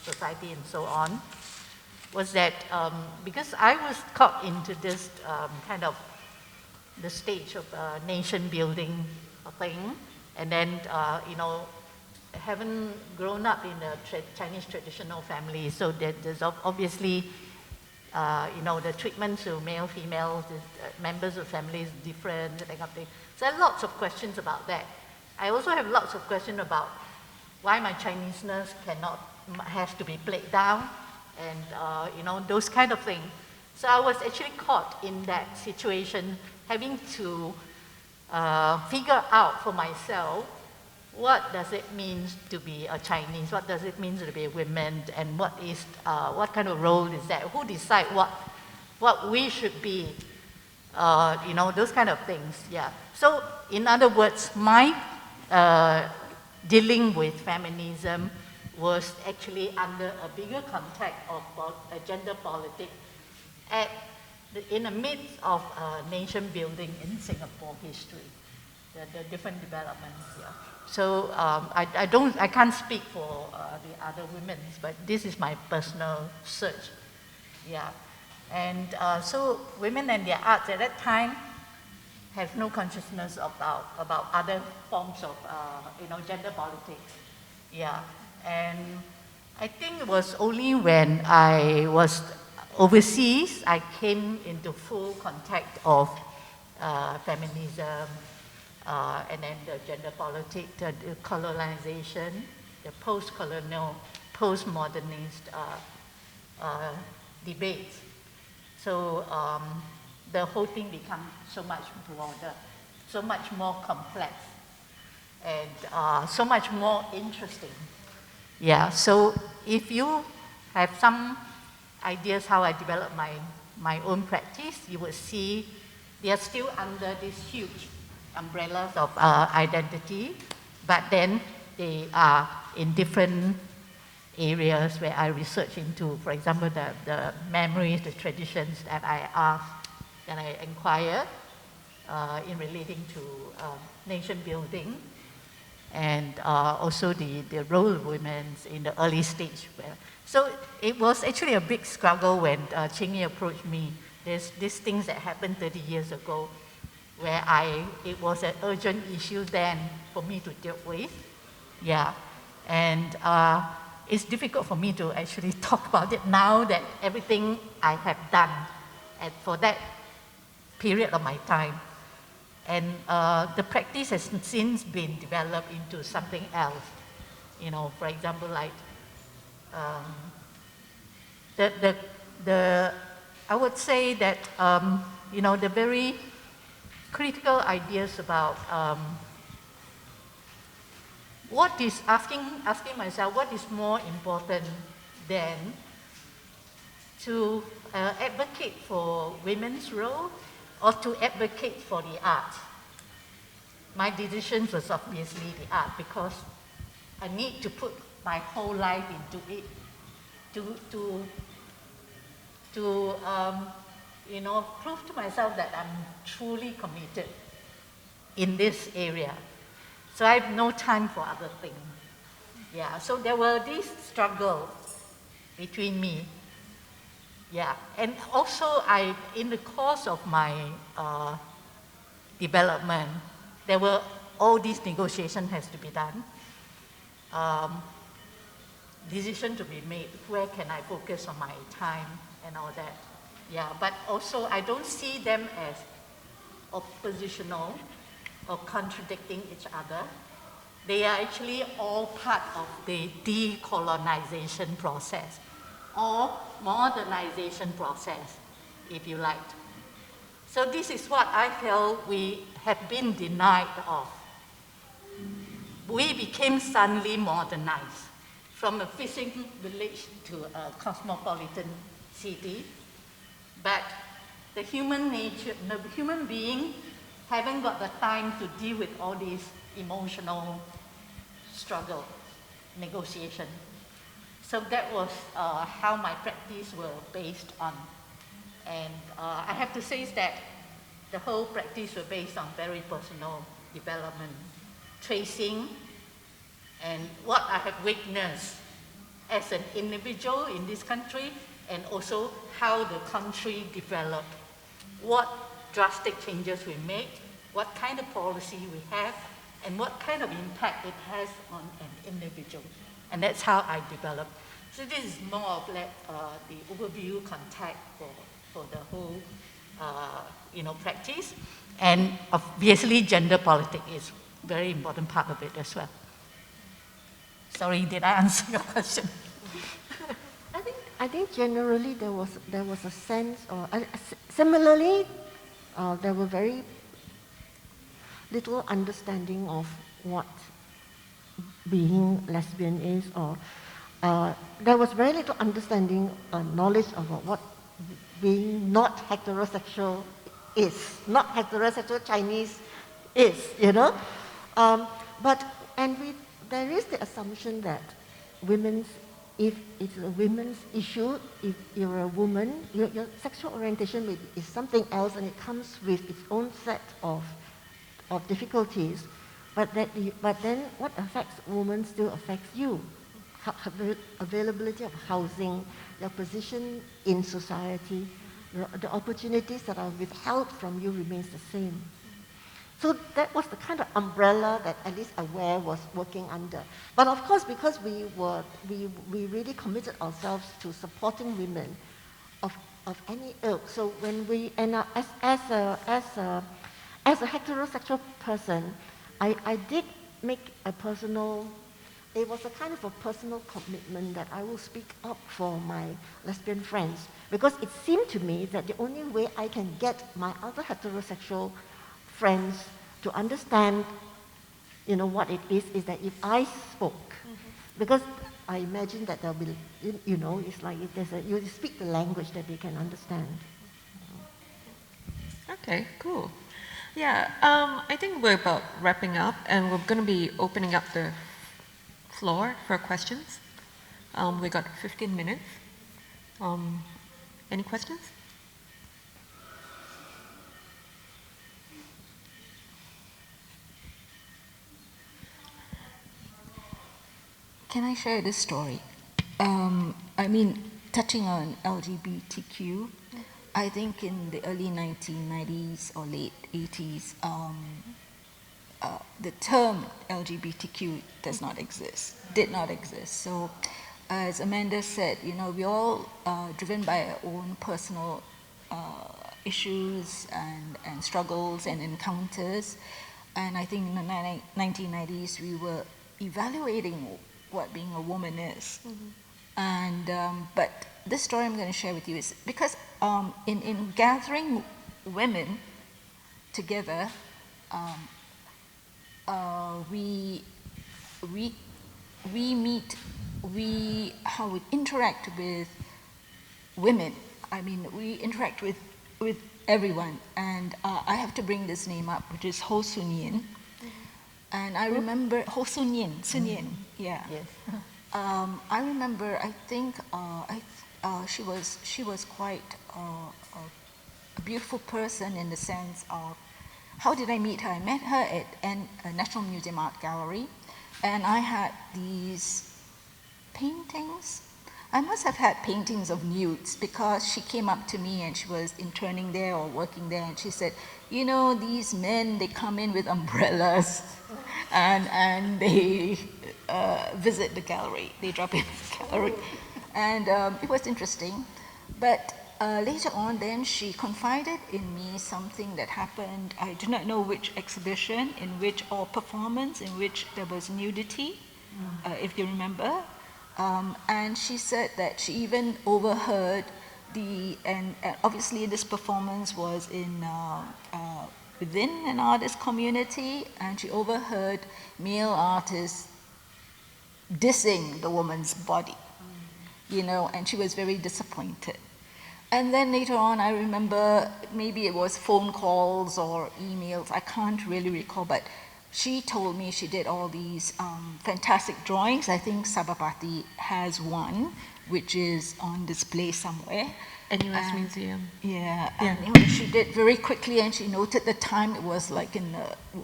society and so on, was that because I was caught into this kind of the stage of nation building thing, and then haven't grown up in a Chinese traditional family, so there's obviously the treatment to male, female, members of family is different, that kind of thing. So I have lots of questions about that. I also have lots of questions about why my Chineseness has to be played down, and those kind of things. So I was actually caught in that situation, having to figure out for myself what does it mean to be a Chinese, what does it mean to be a woman, and what kind of role is that, who decide what we should be, you know, those kind of things, yeah. So in other words, my dealing with feminism was actually under a bigger context of gender politics in the midst of nation building in Singapore history, the different developments here. So I can't speak for the other women, but this is my personal search, yeah. And so women and their arts at that time have no consciousness about other forms of, you know, gender politics, yeah. And I think it was only when I was overseas, I came into full contact of feminism, and then the gender politics, the colonization, the post-colonial, post-modernist debates. So the whole thing becomes so much broader, so much more complex, and so much more interesting. Yeah, so if you have some ideas how I develop my own practice, you would see they are still under these huge umbrellas of identity, but then they are in different areas where I research into, for example, the memories, the traditions that I ask, that I inquire in relating to nation building, and also the role of women in the early stage. So it was actually a big struggle when Qinyi approached me. There's these things that happened 30 years ago where it was an urgent issue then for me to deal with. Yeah, and it's difficult for me to actually talk about it now that everything I have done for that period of my time. And the practice has since been developed into something else. You know, for example, like I would say that you know, the very critical ideas about what is asking myself what is more important than to advocate for women's role or to advocate for the art. My decision was obviously the art because I need to put my whole life into it to you know, prove to myself that I'm truly committed in this area. So I have no time for other things. Yeah, so there were these struggles between me. Yeah, and also in the course of my development, there were all these negotiations has to be done. Decision to be made, where can I focus on my time and all that. Yeah, but also I don't see them as oppositional or contradicting each other. They are actually all part of the decolonization process or modernization process, if you like. So this is what I felt we have been denied of. We became suddenly modernized from a fishing village to a cosmopolitan city, but the human nature, the human being haven't got the time to deal with all these emotional struggle, negotiation. So that was how my practice were based on. And I have to say that the whole practice were based on very personal development, tracing, and what I have witnessed as an individual in this country, and also how the country developed, what drastic changes we make, what kind of policy we have, and what kind of impact it has on an individual. And that's how I developed. So this is more of like the overview context for the whole you know, practice. And obviously gender politics is a very important part of it as well. Sorry, did I answer your question? I think generally there was a sense, or similarly, there were very little understanding of what being lesbian is, or there was very little understanding, knowledge of what being not heterosexual is, not heterosexual Chinese is, you know. There is the assumption that if it's a women's issue, if you're a woman, your sexual orientation is something else, and it comes with its own set of difficulties. But then what affects women still affects you. Availability of housing, your position in society, the opportunities that are withheld from you remains the same. So that was the kind of umbrella that at least Aware was working under. But of course, because we really committed ourselves to supporting women of any ilk. So when we, and as a heterosexual person, I did make it was a kind of a personal commitment that I will speak up for my lesbian friends, because it seemed to me that the only way I can get my other heterosexual friends to understand, what it is that if I spoke, because I imagine that there'll be, it's like you speak the language that they can understand. Okay, cool. Yeah, I think we're about wrapping up, and we're going to be opening up the floor for questions. We got 15 minutes. Any questions? Can I share this story? Touching on LGBTQ, I think in the early 1990s or late 80s, the term LGBTQ did not exist. So, as Amanda said, we all driven by our own personal issues and struggles and encounters. And I think in the 1990s, we were evaluating what being a woman is. And but this story I'm going to share with you is because in gathering women together, we interact with women. We interact with everyone, and I have to bring this name up, which is Ho Sun Yin. And I remember Ho Sun Yin, yeah. Yes. I remember. I think she was quite a beautiful person in the sense of how did I meet her? I met her at a National Museum Art Gallery, and I had these paintings. I must have had paintings of nudes because she came up to me and she was interning there or working there, and she said, these men, they come in with umbrellas and they visit the gallery. They drop in the gallery. And it was interesting. But later on, then she confided in me something that happened. I do not know which exhibition, or performance in which there was nudity, if you remember. And she said that she even overheard and obviously this performance was in within an artist community, and she overheard male artists dissing the woman's body, and she was very disappointed. And then later on, I remember maybe it was phone calls or emails, I can't really recall, but she told me she did all these fantastic drawings. I think Sabapati has one, which is on display somewhere. NUS Museum. Yeah, Yeah. and she did very quickly, and she noted the time. It was like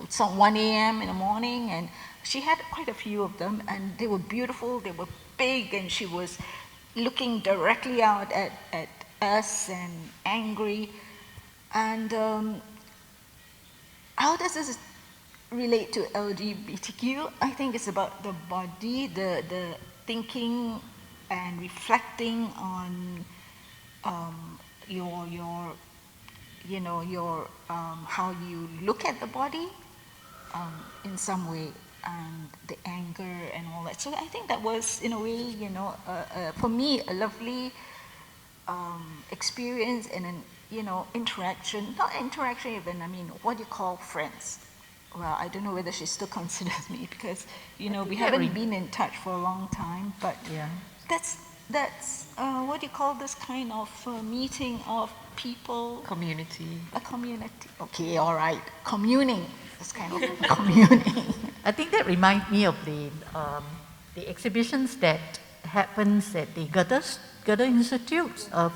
some 1 a.m. in the morning, and she had quite a few of them, and they were beautiful, they were big, and she was looking directly out at us and angry. And how does this relate to LGBTQ? I think it's about the body, the thinking and reflecting on your how you look at the body in some way, and the anger and all that. So I think that was, in a way, for me, a lovely experience and an interaction. Not interaction even. What do you call friends? well, I don't know whether she still considers me because, you know, we Yeah, haven't been in touch for a long time, but Yeah. that's what do you call this kind of meeting of people? Community. A community. Okay, all right. Communing. This kind of communing. I think that reminds me of the exhibitions that happens at the Goethe Institute of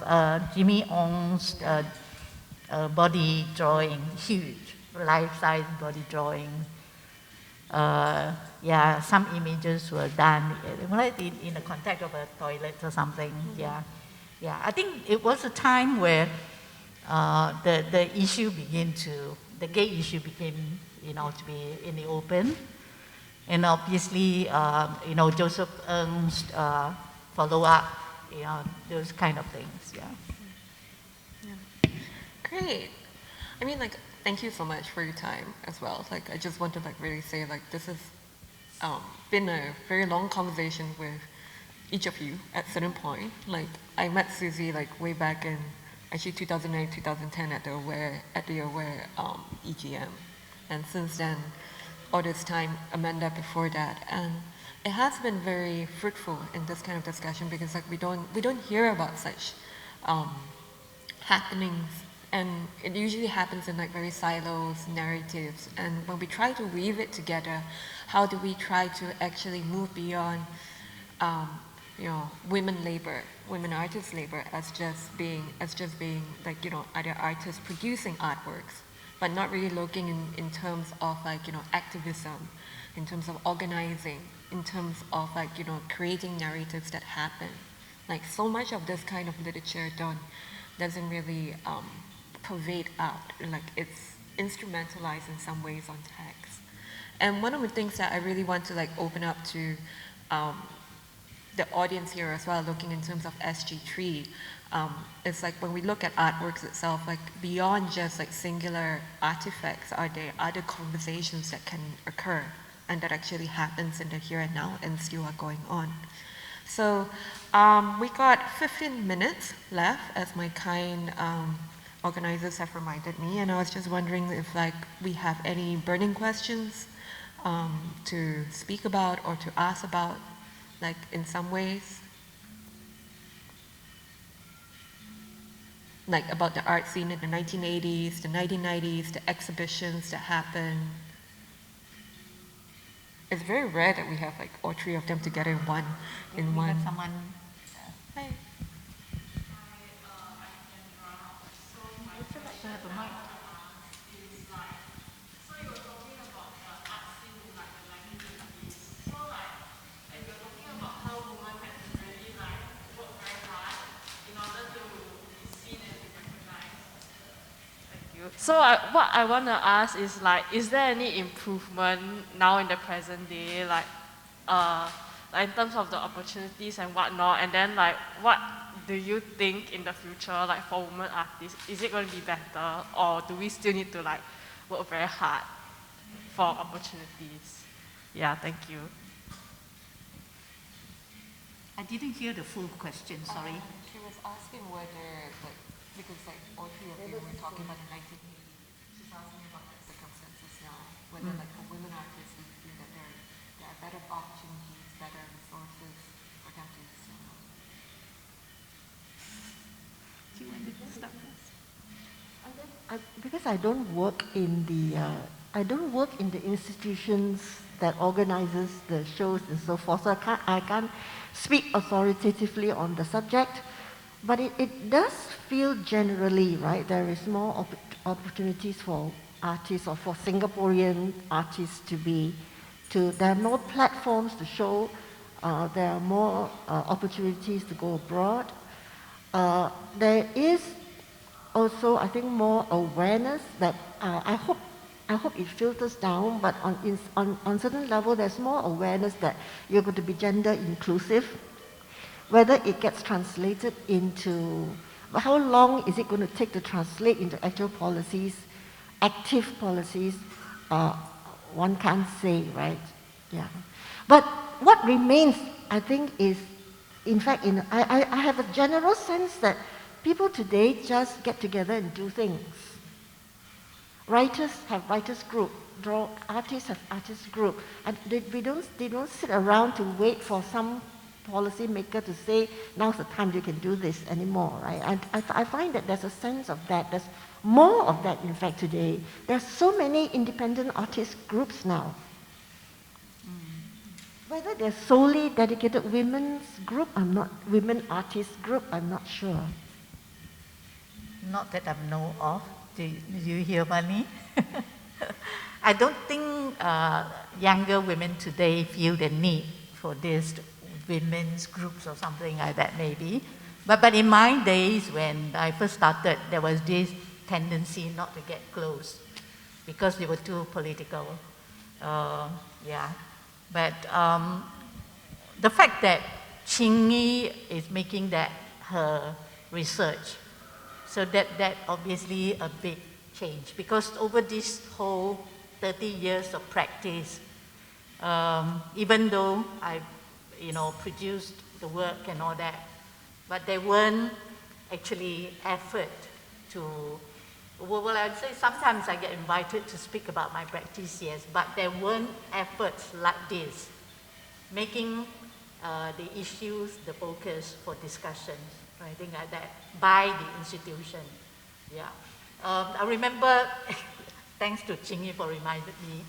Jimmy Ong's body drawing, huge life-size body drawing. Yeah, some images were done like in the context of a toilet or something. Yeah, yeah. I think it was a time where the issue the gay issue became, to be in the open. And obviously, Joseph Ng's follow-up, those kind of things, yeah. Great. I mean, like, thank you so much for your time as well. Like, I just want to like really say, like, this has been a very long conversation with each of you at certain point. Like, I met Susie like way back in actually 2009, 2010 at the Aware EGM, and since then, all this time, Amanda before that, and it has been very fruitful in this kind of discussion because like we don't hear about such happenings, and it usually happens in like very silos narratives, and when we try to weave it together, how do we try to actually move beyond women artists labor as just being like other artists producing artworks, but not really looking in terms of like activism, in terms of organizing, in terms of like creating narratives that happen. Like so much of this kind of literature doesn't really pervade out, like it's instrumentalized in some ways on text. And one of the things that I really want to like open up to the audience here as well, looking in terms of SG3, it's like when we look at artworks itself, like beyond just like singular artifacts, are there other conversations that can occur and that actually happens in the here and now and still are going on. So we got 15 minutes left, as my kind organizers have reminded me, and I was just wondering if like we have any burning questions to speak about or to ask about, like in some ways, like about the art scene in the 1980s, the 1990s, the exhibitions that happened. It's very rare that we have like all three of them together in one. We have someone. Hi. Would you like to have a mic? So what I want to ask is like, is there any improvement now in the present day, like in terms of the opportunities and whatnot, and then like what do you think in the future, like for women artists, is it going to be better, or do we still need to like work very hard for opportunities? Yeah, thank you. I didn't hear the full question, sorry. She was asking whether, like, because like all three of you were talking about the 1980s, she's asking about the circumstances now, whether like for women artists we feel that there are better opportunities, better resources for them to use. Do you want to start first? Because I don't work in the institutions that organizes the shows and so forth, so I can't speak authoritatively on the subject, but it does feel generally, right, there is more opportunities for artists or for Singaporean artists there are more platforms to show, there are more opportunities to go abroad. There is also, I think, more awareness that I hope it filters down, but on certain level, there's more awareness that you're going to be gender inclusive. Whether it gets translated into, how long is it going to take to translate into actual policies, active policies? One can't say, right? Yeah. But what remains, I think, is, in fact, I have a general sense that people today just get together and do things. Writers have writers' group. artists have artist group. And they don't sit around to wait for some policy maker to say, now's the time you can do this anymore, right? And I find that there's a sense of that. There's more of that, in fact, today. There's so many independent artist groups now. Whether they're solely dedicated women artist group, I'm not sure. Not that I know of. Do you hear, Mani? I don't think younger women today feel the need for this women's groups or something like that, maybe. But in my days, when I first started, there was this tendency not to get close because they were too political. Yeah. But the fact that Qinyi is making that her research, so that obviously a big change, because over this whole 30 years of practice, even though I, produced the work and all that, but there weren't actually effort to, well, I'd say sometimes I get invited to speak about my practice, yes, but there weren't efforts like this, making the issues the focus for discussions, or anything like that, by the institution. Yeah. I remember, thanks to Qinyi for reminding me,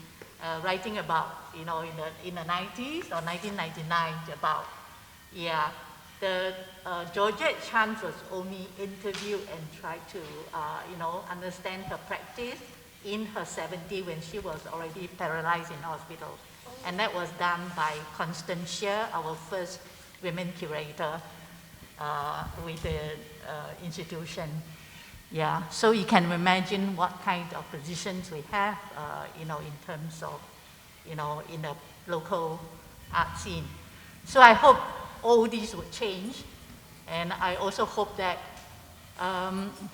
writing about, in the 90s or 1999 about, the Georgette Chan was only interviewed and tried to, understand her practice in her 70s when she was already paralyzed in hospital. And that was done by Constance Shear, our first women curator with the institution. Yeah, so you can imagine what kind of positions we have, in terms of, in the local art scene. So I hope all these will change, and I also hope that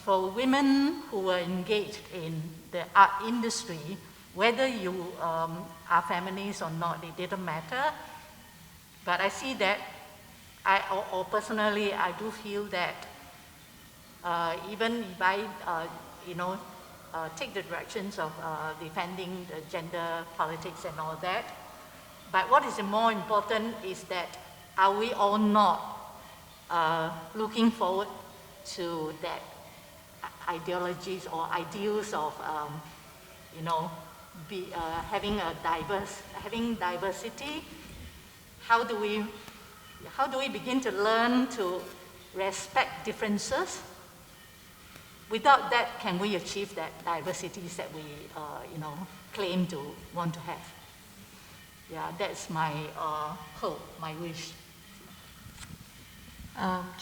for women who are engaged in the art industry, whether you are feminist or not, it didn't matter. But I see that, or personally, I do feel that even if I, take the directions of defending the gender politics and all that, but what is more important is that are we all not looking forward to that ideologies or ideals of, having diversity? How do we begin to learn to respect differences? Without that, can we achieve that diversities that we, claim to want to have? Yeah, that's my hope, my wish.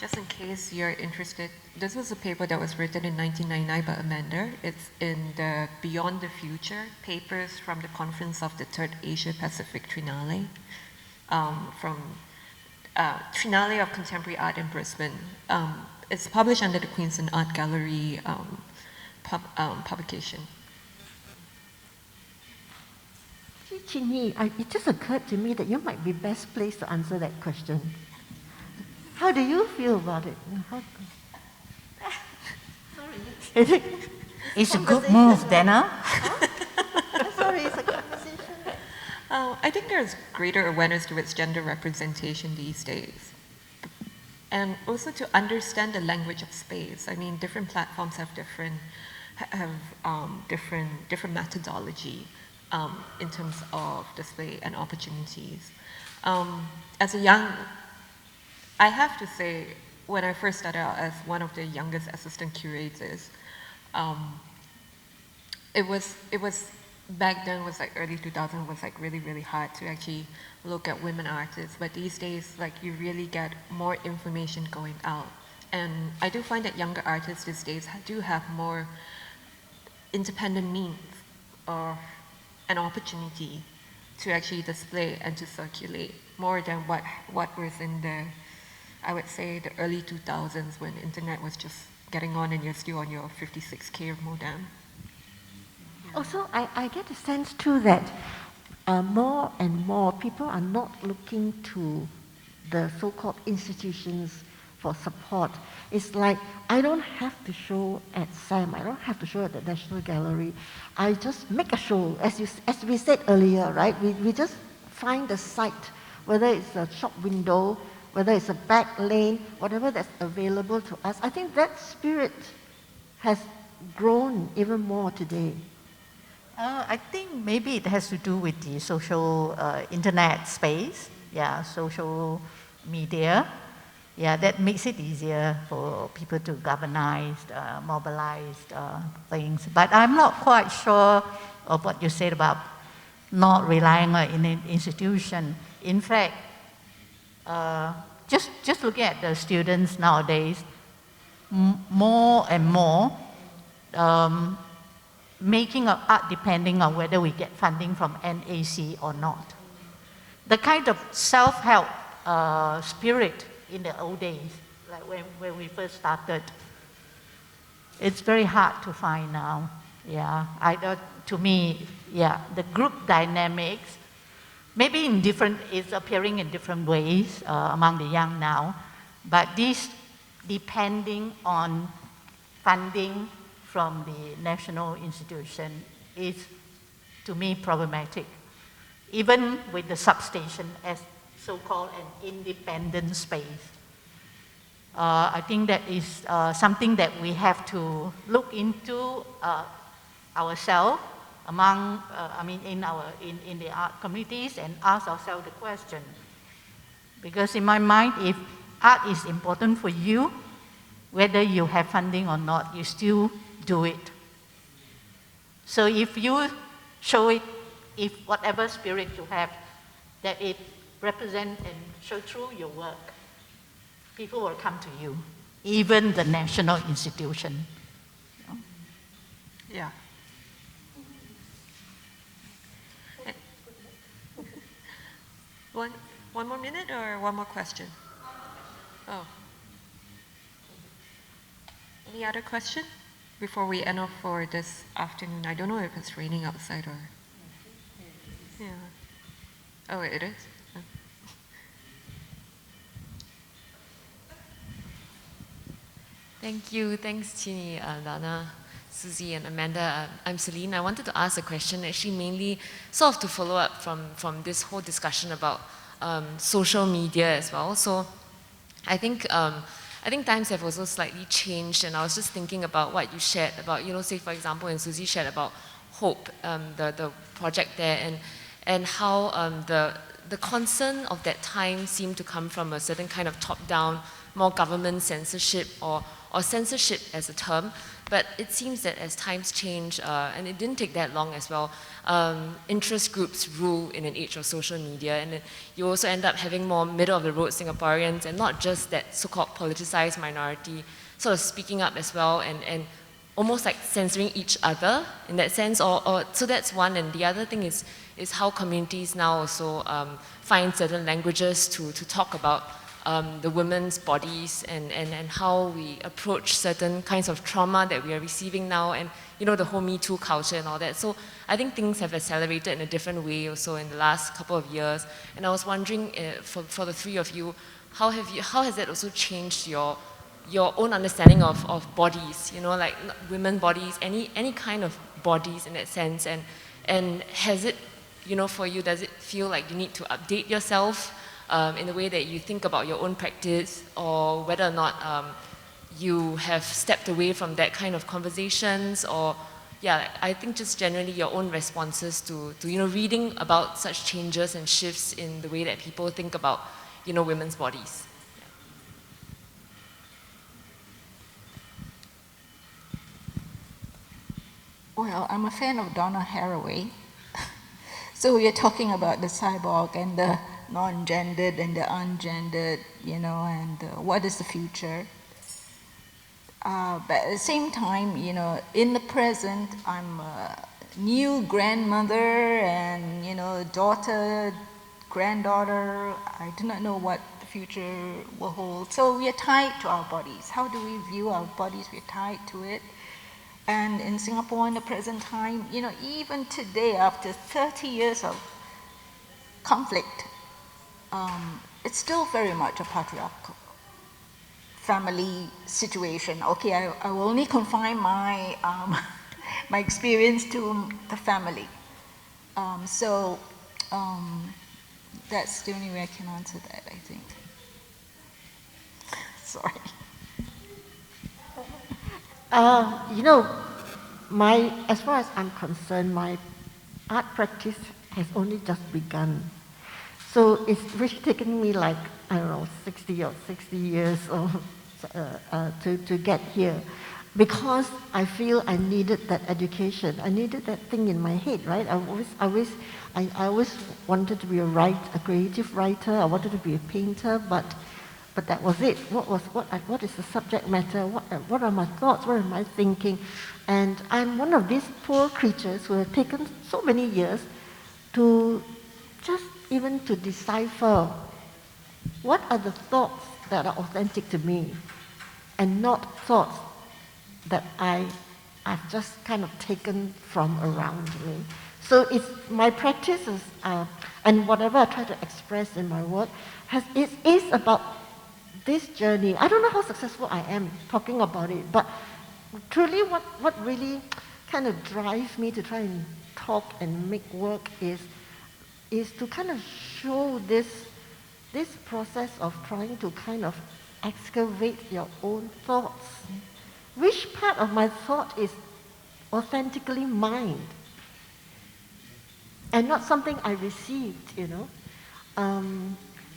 Just in case you're interested, this was a paper that was written in 1999 by Amanda. It's in the Beyond the Future papers from the Conference of the Third Asia-Pacific Triennale, from Triennale of Contemporary Art in Brisbane. It's published under the Queensland Art Gallery publication. Qinyi, it just occurred to me that you might be best placed to answer that question. How do you feel about it? Sorry. It's a good move, Dana. Sorry, it's a conversation. I think there's greater awareness towards gender representation these days. And also to understand the language of space. I mean, different platforms have different methodology in terms of display and opportunities. I have to say, when I first started out as one of the youngest assistant curators, it was back then was like early 2000 was like really, really hard to actually look at women artists. But these days, like you really get more information going out. And I do find that younger artists these days do have more independent means or an opportunity to actually display and to circulate more than what was in the, I would say, the early 2000s when internet was just getting on and you're still on your 56K modem. Also, I get a sense too that more and more people are not looking to the so-called institutions for support. It's like, I don't have to show at SAM, I don't have to show at the National Gallery. I just make a show, as we said earlier, right? We just find the site, whether it's a shop window, whether it's a back lane, whatever that's available to us. I think that spirit has grown even more today. I think maybe it has to do with the social internet space, social media. Yeah, that makes it easier for people to galvanize, mobilize things. But I'm not quite sure of what you said about not relying on an institution. In fact, just look at the students nowadays, more and more making of art depending on whether we get funding from NAC or not. The kind of self-help spirit in the old days, like when we first started, it's very hard to find now. Yeah, to me, the group dynamics, maybe it's appearing in different ways among the young now, but this depending on funding from the national institution is, to me, problematic. Even with the substation as so-called an independent space. I think that is something that we have to look into ourselves among, in the art communities, and ask ourselves the question. Because in my mind, if art is important for you, whether you have funding or not, you still do it. So if you show it, if whatever spirit you have, that it represents and show through your work, people will come to you, even the national institution. Yeah. One more minute or one more question? Oh. Any other question before we end off for this afternoon? I don't know if it's raining outside or... Yeah. Oh, it is? Oh. Thank you. Thanks, Qinyi, Lana, Susie, and Amanda. I'm Celine. I wanted to ask a question, actually mainly sort of to follow up from this whole discussion about social media as well. So I think times have also slightly changed, and I was just thinking about what you shared about, say for example, and Susie shared about Hope, the project there, and how the concern of that time seemed to come from a certain kind of top-down, more government censorship or censorship as a term. But it seems that as times change, and it didn't take that long as well, interest groups rule in an age of social media, and you also end up having more middle-of-the-road Singaporeans, and not just that so-called politicized minority, sort of speaking up as well, and almost like censoring each other in that sense. So that's one, and the other thing is how communities now also find certain languages to talk about the women's bodies and how we approach certain kinds of trauma that we are receiving now, and the whole Me Too culture and all that. So I think things have accelerated in a different way also in the last couple of years. And I was wondering, for the three of you, how has that also changed your own understanding of bodies? Like women bodies, any kind of bodies in that sense, and has it, for you, does it feel like you need to update yourself in the way that you think about your own practice, or whether or not you have stepped away from that kind of conversations, or I think just generally your own responses to reading about such changes and shifts in the way that people think about women's bodies. Well, I'm a fan of Donna Haraway. So we are talking about the cyborg and the non-gendered and the ungendered, and what is the future. But at the same time, in the present, I'm a new grandmother and, daughter, granddaughter. I do not know what the future will hold. So we are tied to our bodies. How do we view our bodies? We are tied to it. And in Singapore in the present time, even today, after 30 years of conflict, it's still very much a patriarchal family situation. Okay, I will only confine my, my experience to the family. So that's the only way I can answer that, I think. Sorry. You know, as far as I'm concerned, my art practice has only just begun. So it's really taken me like, I don't know, 60 years to get here. Because I feel I needed that education. I needed that thing in my head, right? I always wanted to be a creative writer. I wanted to be a painter, but that was it. What is the subject matter? What are my thoughts? What am I thinking? And I'm one of these poor creatures who have taken so many years to just even to decipher what are the thoughts that are authentic to me and not thoughts that I've just kind of taken from around me. So it's my practices and whatever I try to express in my work is about this journey. I don't know how successful I am talking about it, but truly what really kind of drives me to try and talk and make work is to kind of show this process of trying to kind of excavate your own thoughts. Which part of my thought is authentically mine and not something I received, you know?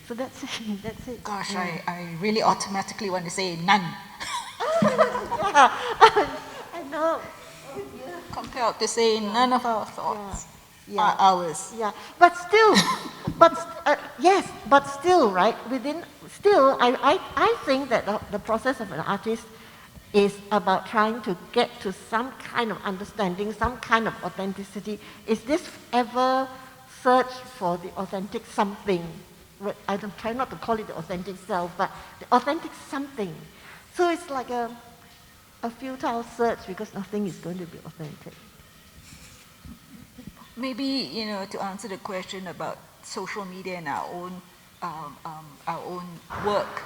So that's it. That's it. Gosh, yeah. I really automatically want to say none. Yeah, I know. Compelled to say none of our thoughts are ours. Yeah, but still, yes, but still, right? I think that the process of an artist is about trying to get to some kind of understanding, some kind of authenticity. Is this ever search for the authentic something? I try not to call it the authentic self, but the authentic something. So it's like a futile search because nothing is going to be authentic. Maybe, to answer the question about social media and our own work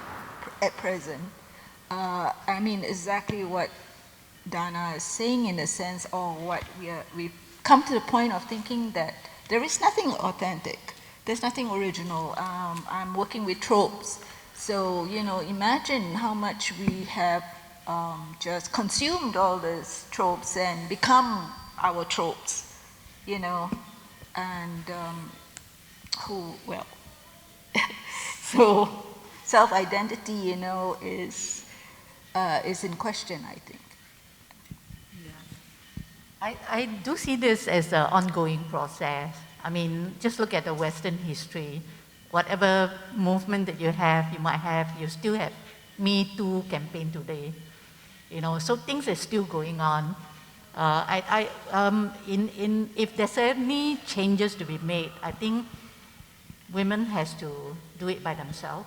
at present, I mean exactly what Dana is saying in a sense, or what we've come to the point of thinking that there is nothing authentic, there's nothing original. I'm working with tropes, so imagine how much we have just consumed all these tropes and become our tropes. And so self-identity, is in question, I think. Yeah. I do see this as an ongoing process. I mean, just look at the Western history. Whatever movement that you might have, you still have Me Too campaign today. So things are still going on. If there's any changes to be made, I think women has to do it by themselves.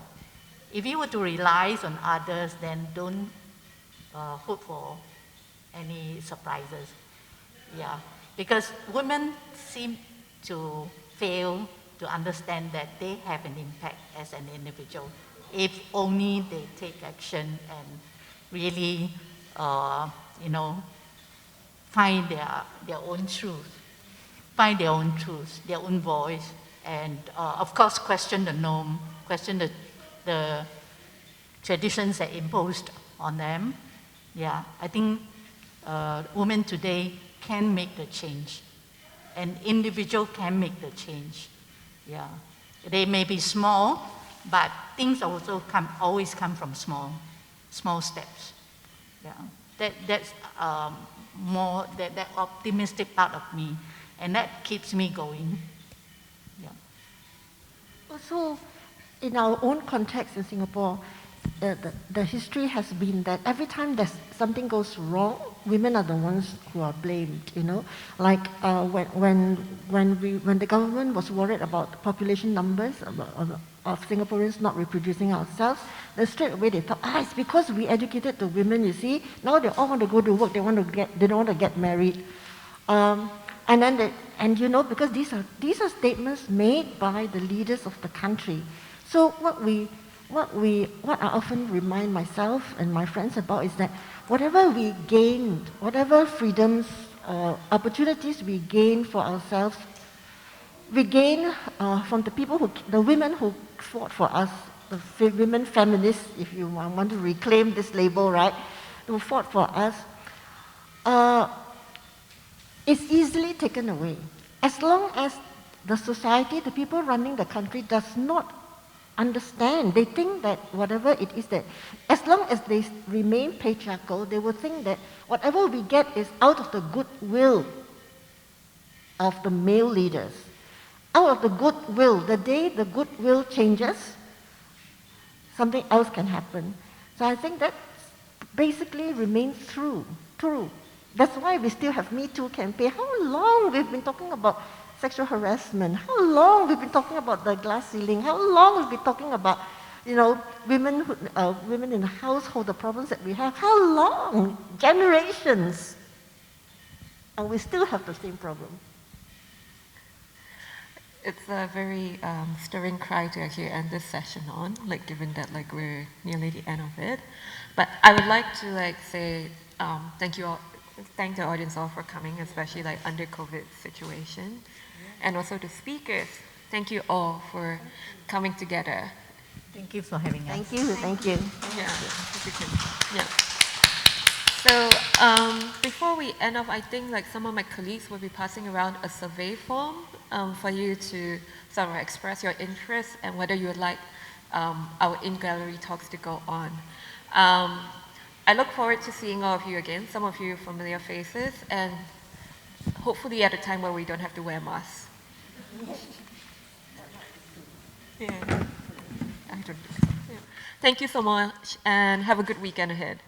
If you were to rely on others, then don't hope for any surprises. Yeah, because women seem to fail to understand that they have an impact as an individual, if only they take action and really, find their own truth, their own voice, and of course question the norm, question the traditions that imposed on them. Yeah, I think women today can make the change. An individual can make the change. Yeah, they may be small, but things also always come from small steps. Yeah, that's more that optimistic part of me, and that keeps me going. Yeah. Also, in our own context in Singapore, the history has been that every time something goes wrong, women are the ones who are blamed. Like when the government was worried about population numbers of Singaporeans not reproducing ourselves, then straight away they thought, it's because we educated the women. You see, now they all want to go to work. They don't want to get married, because these are statements made by the leaders of the country. So what we what I often remind myself and my friends about is that whatever we gained, whatever freedoms, opportunities we gain for ourselves, we gain from the people the women who fought for us, the women feminists, if you want to reclaim this label, right, who fought for us, is easily taken away. As long as the society, the people running the country does not understand, they think that whatever it is that, as long as they remain patriarchal, they will think that whatever we get is out of the goodwill of the male leaders. Out of the goodwill, the day the goodwill changes, something else can happen. So I think that basically remains true. That's why we still have Me Too campaign. How long we've been talking about sexual harassment? How long we've been talking about the glass ceiling? How long we've been talking about, women in the household, the problems that we have? How long? Generations. And we still have the same problem. It's a very stirring cry to actually end this session on, given that we're nearly the end of it. But I would like to say thank you all, thank the audience all for coming, especially under COVID situation, and also the speakers. Thank you all for coming together. Thank you for having us. Thank you. Yeah. Yeah. So before we end off, I think some of my colleagues will be passing around a survey form for you to sort of express your interest and whether you would like our in-gallery talks to go on. I look forward to seeing all of you again, some of you familiar faces, and hopefully at a time where we don't have to wear masks. Yeah. I don't know. Yeah. Thank you so much, and have a good weekend ahead.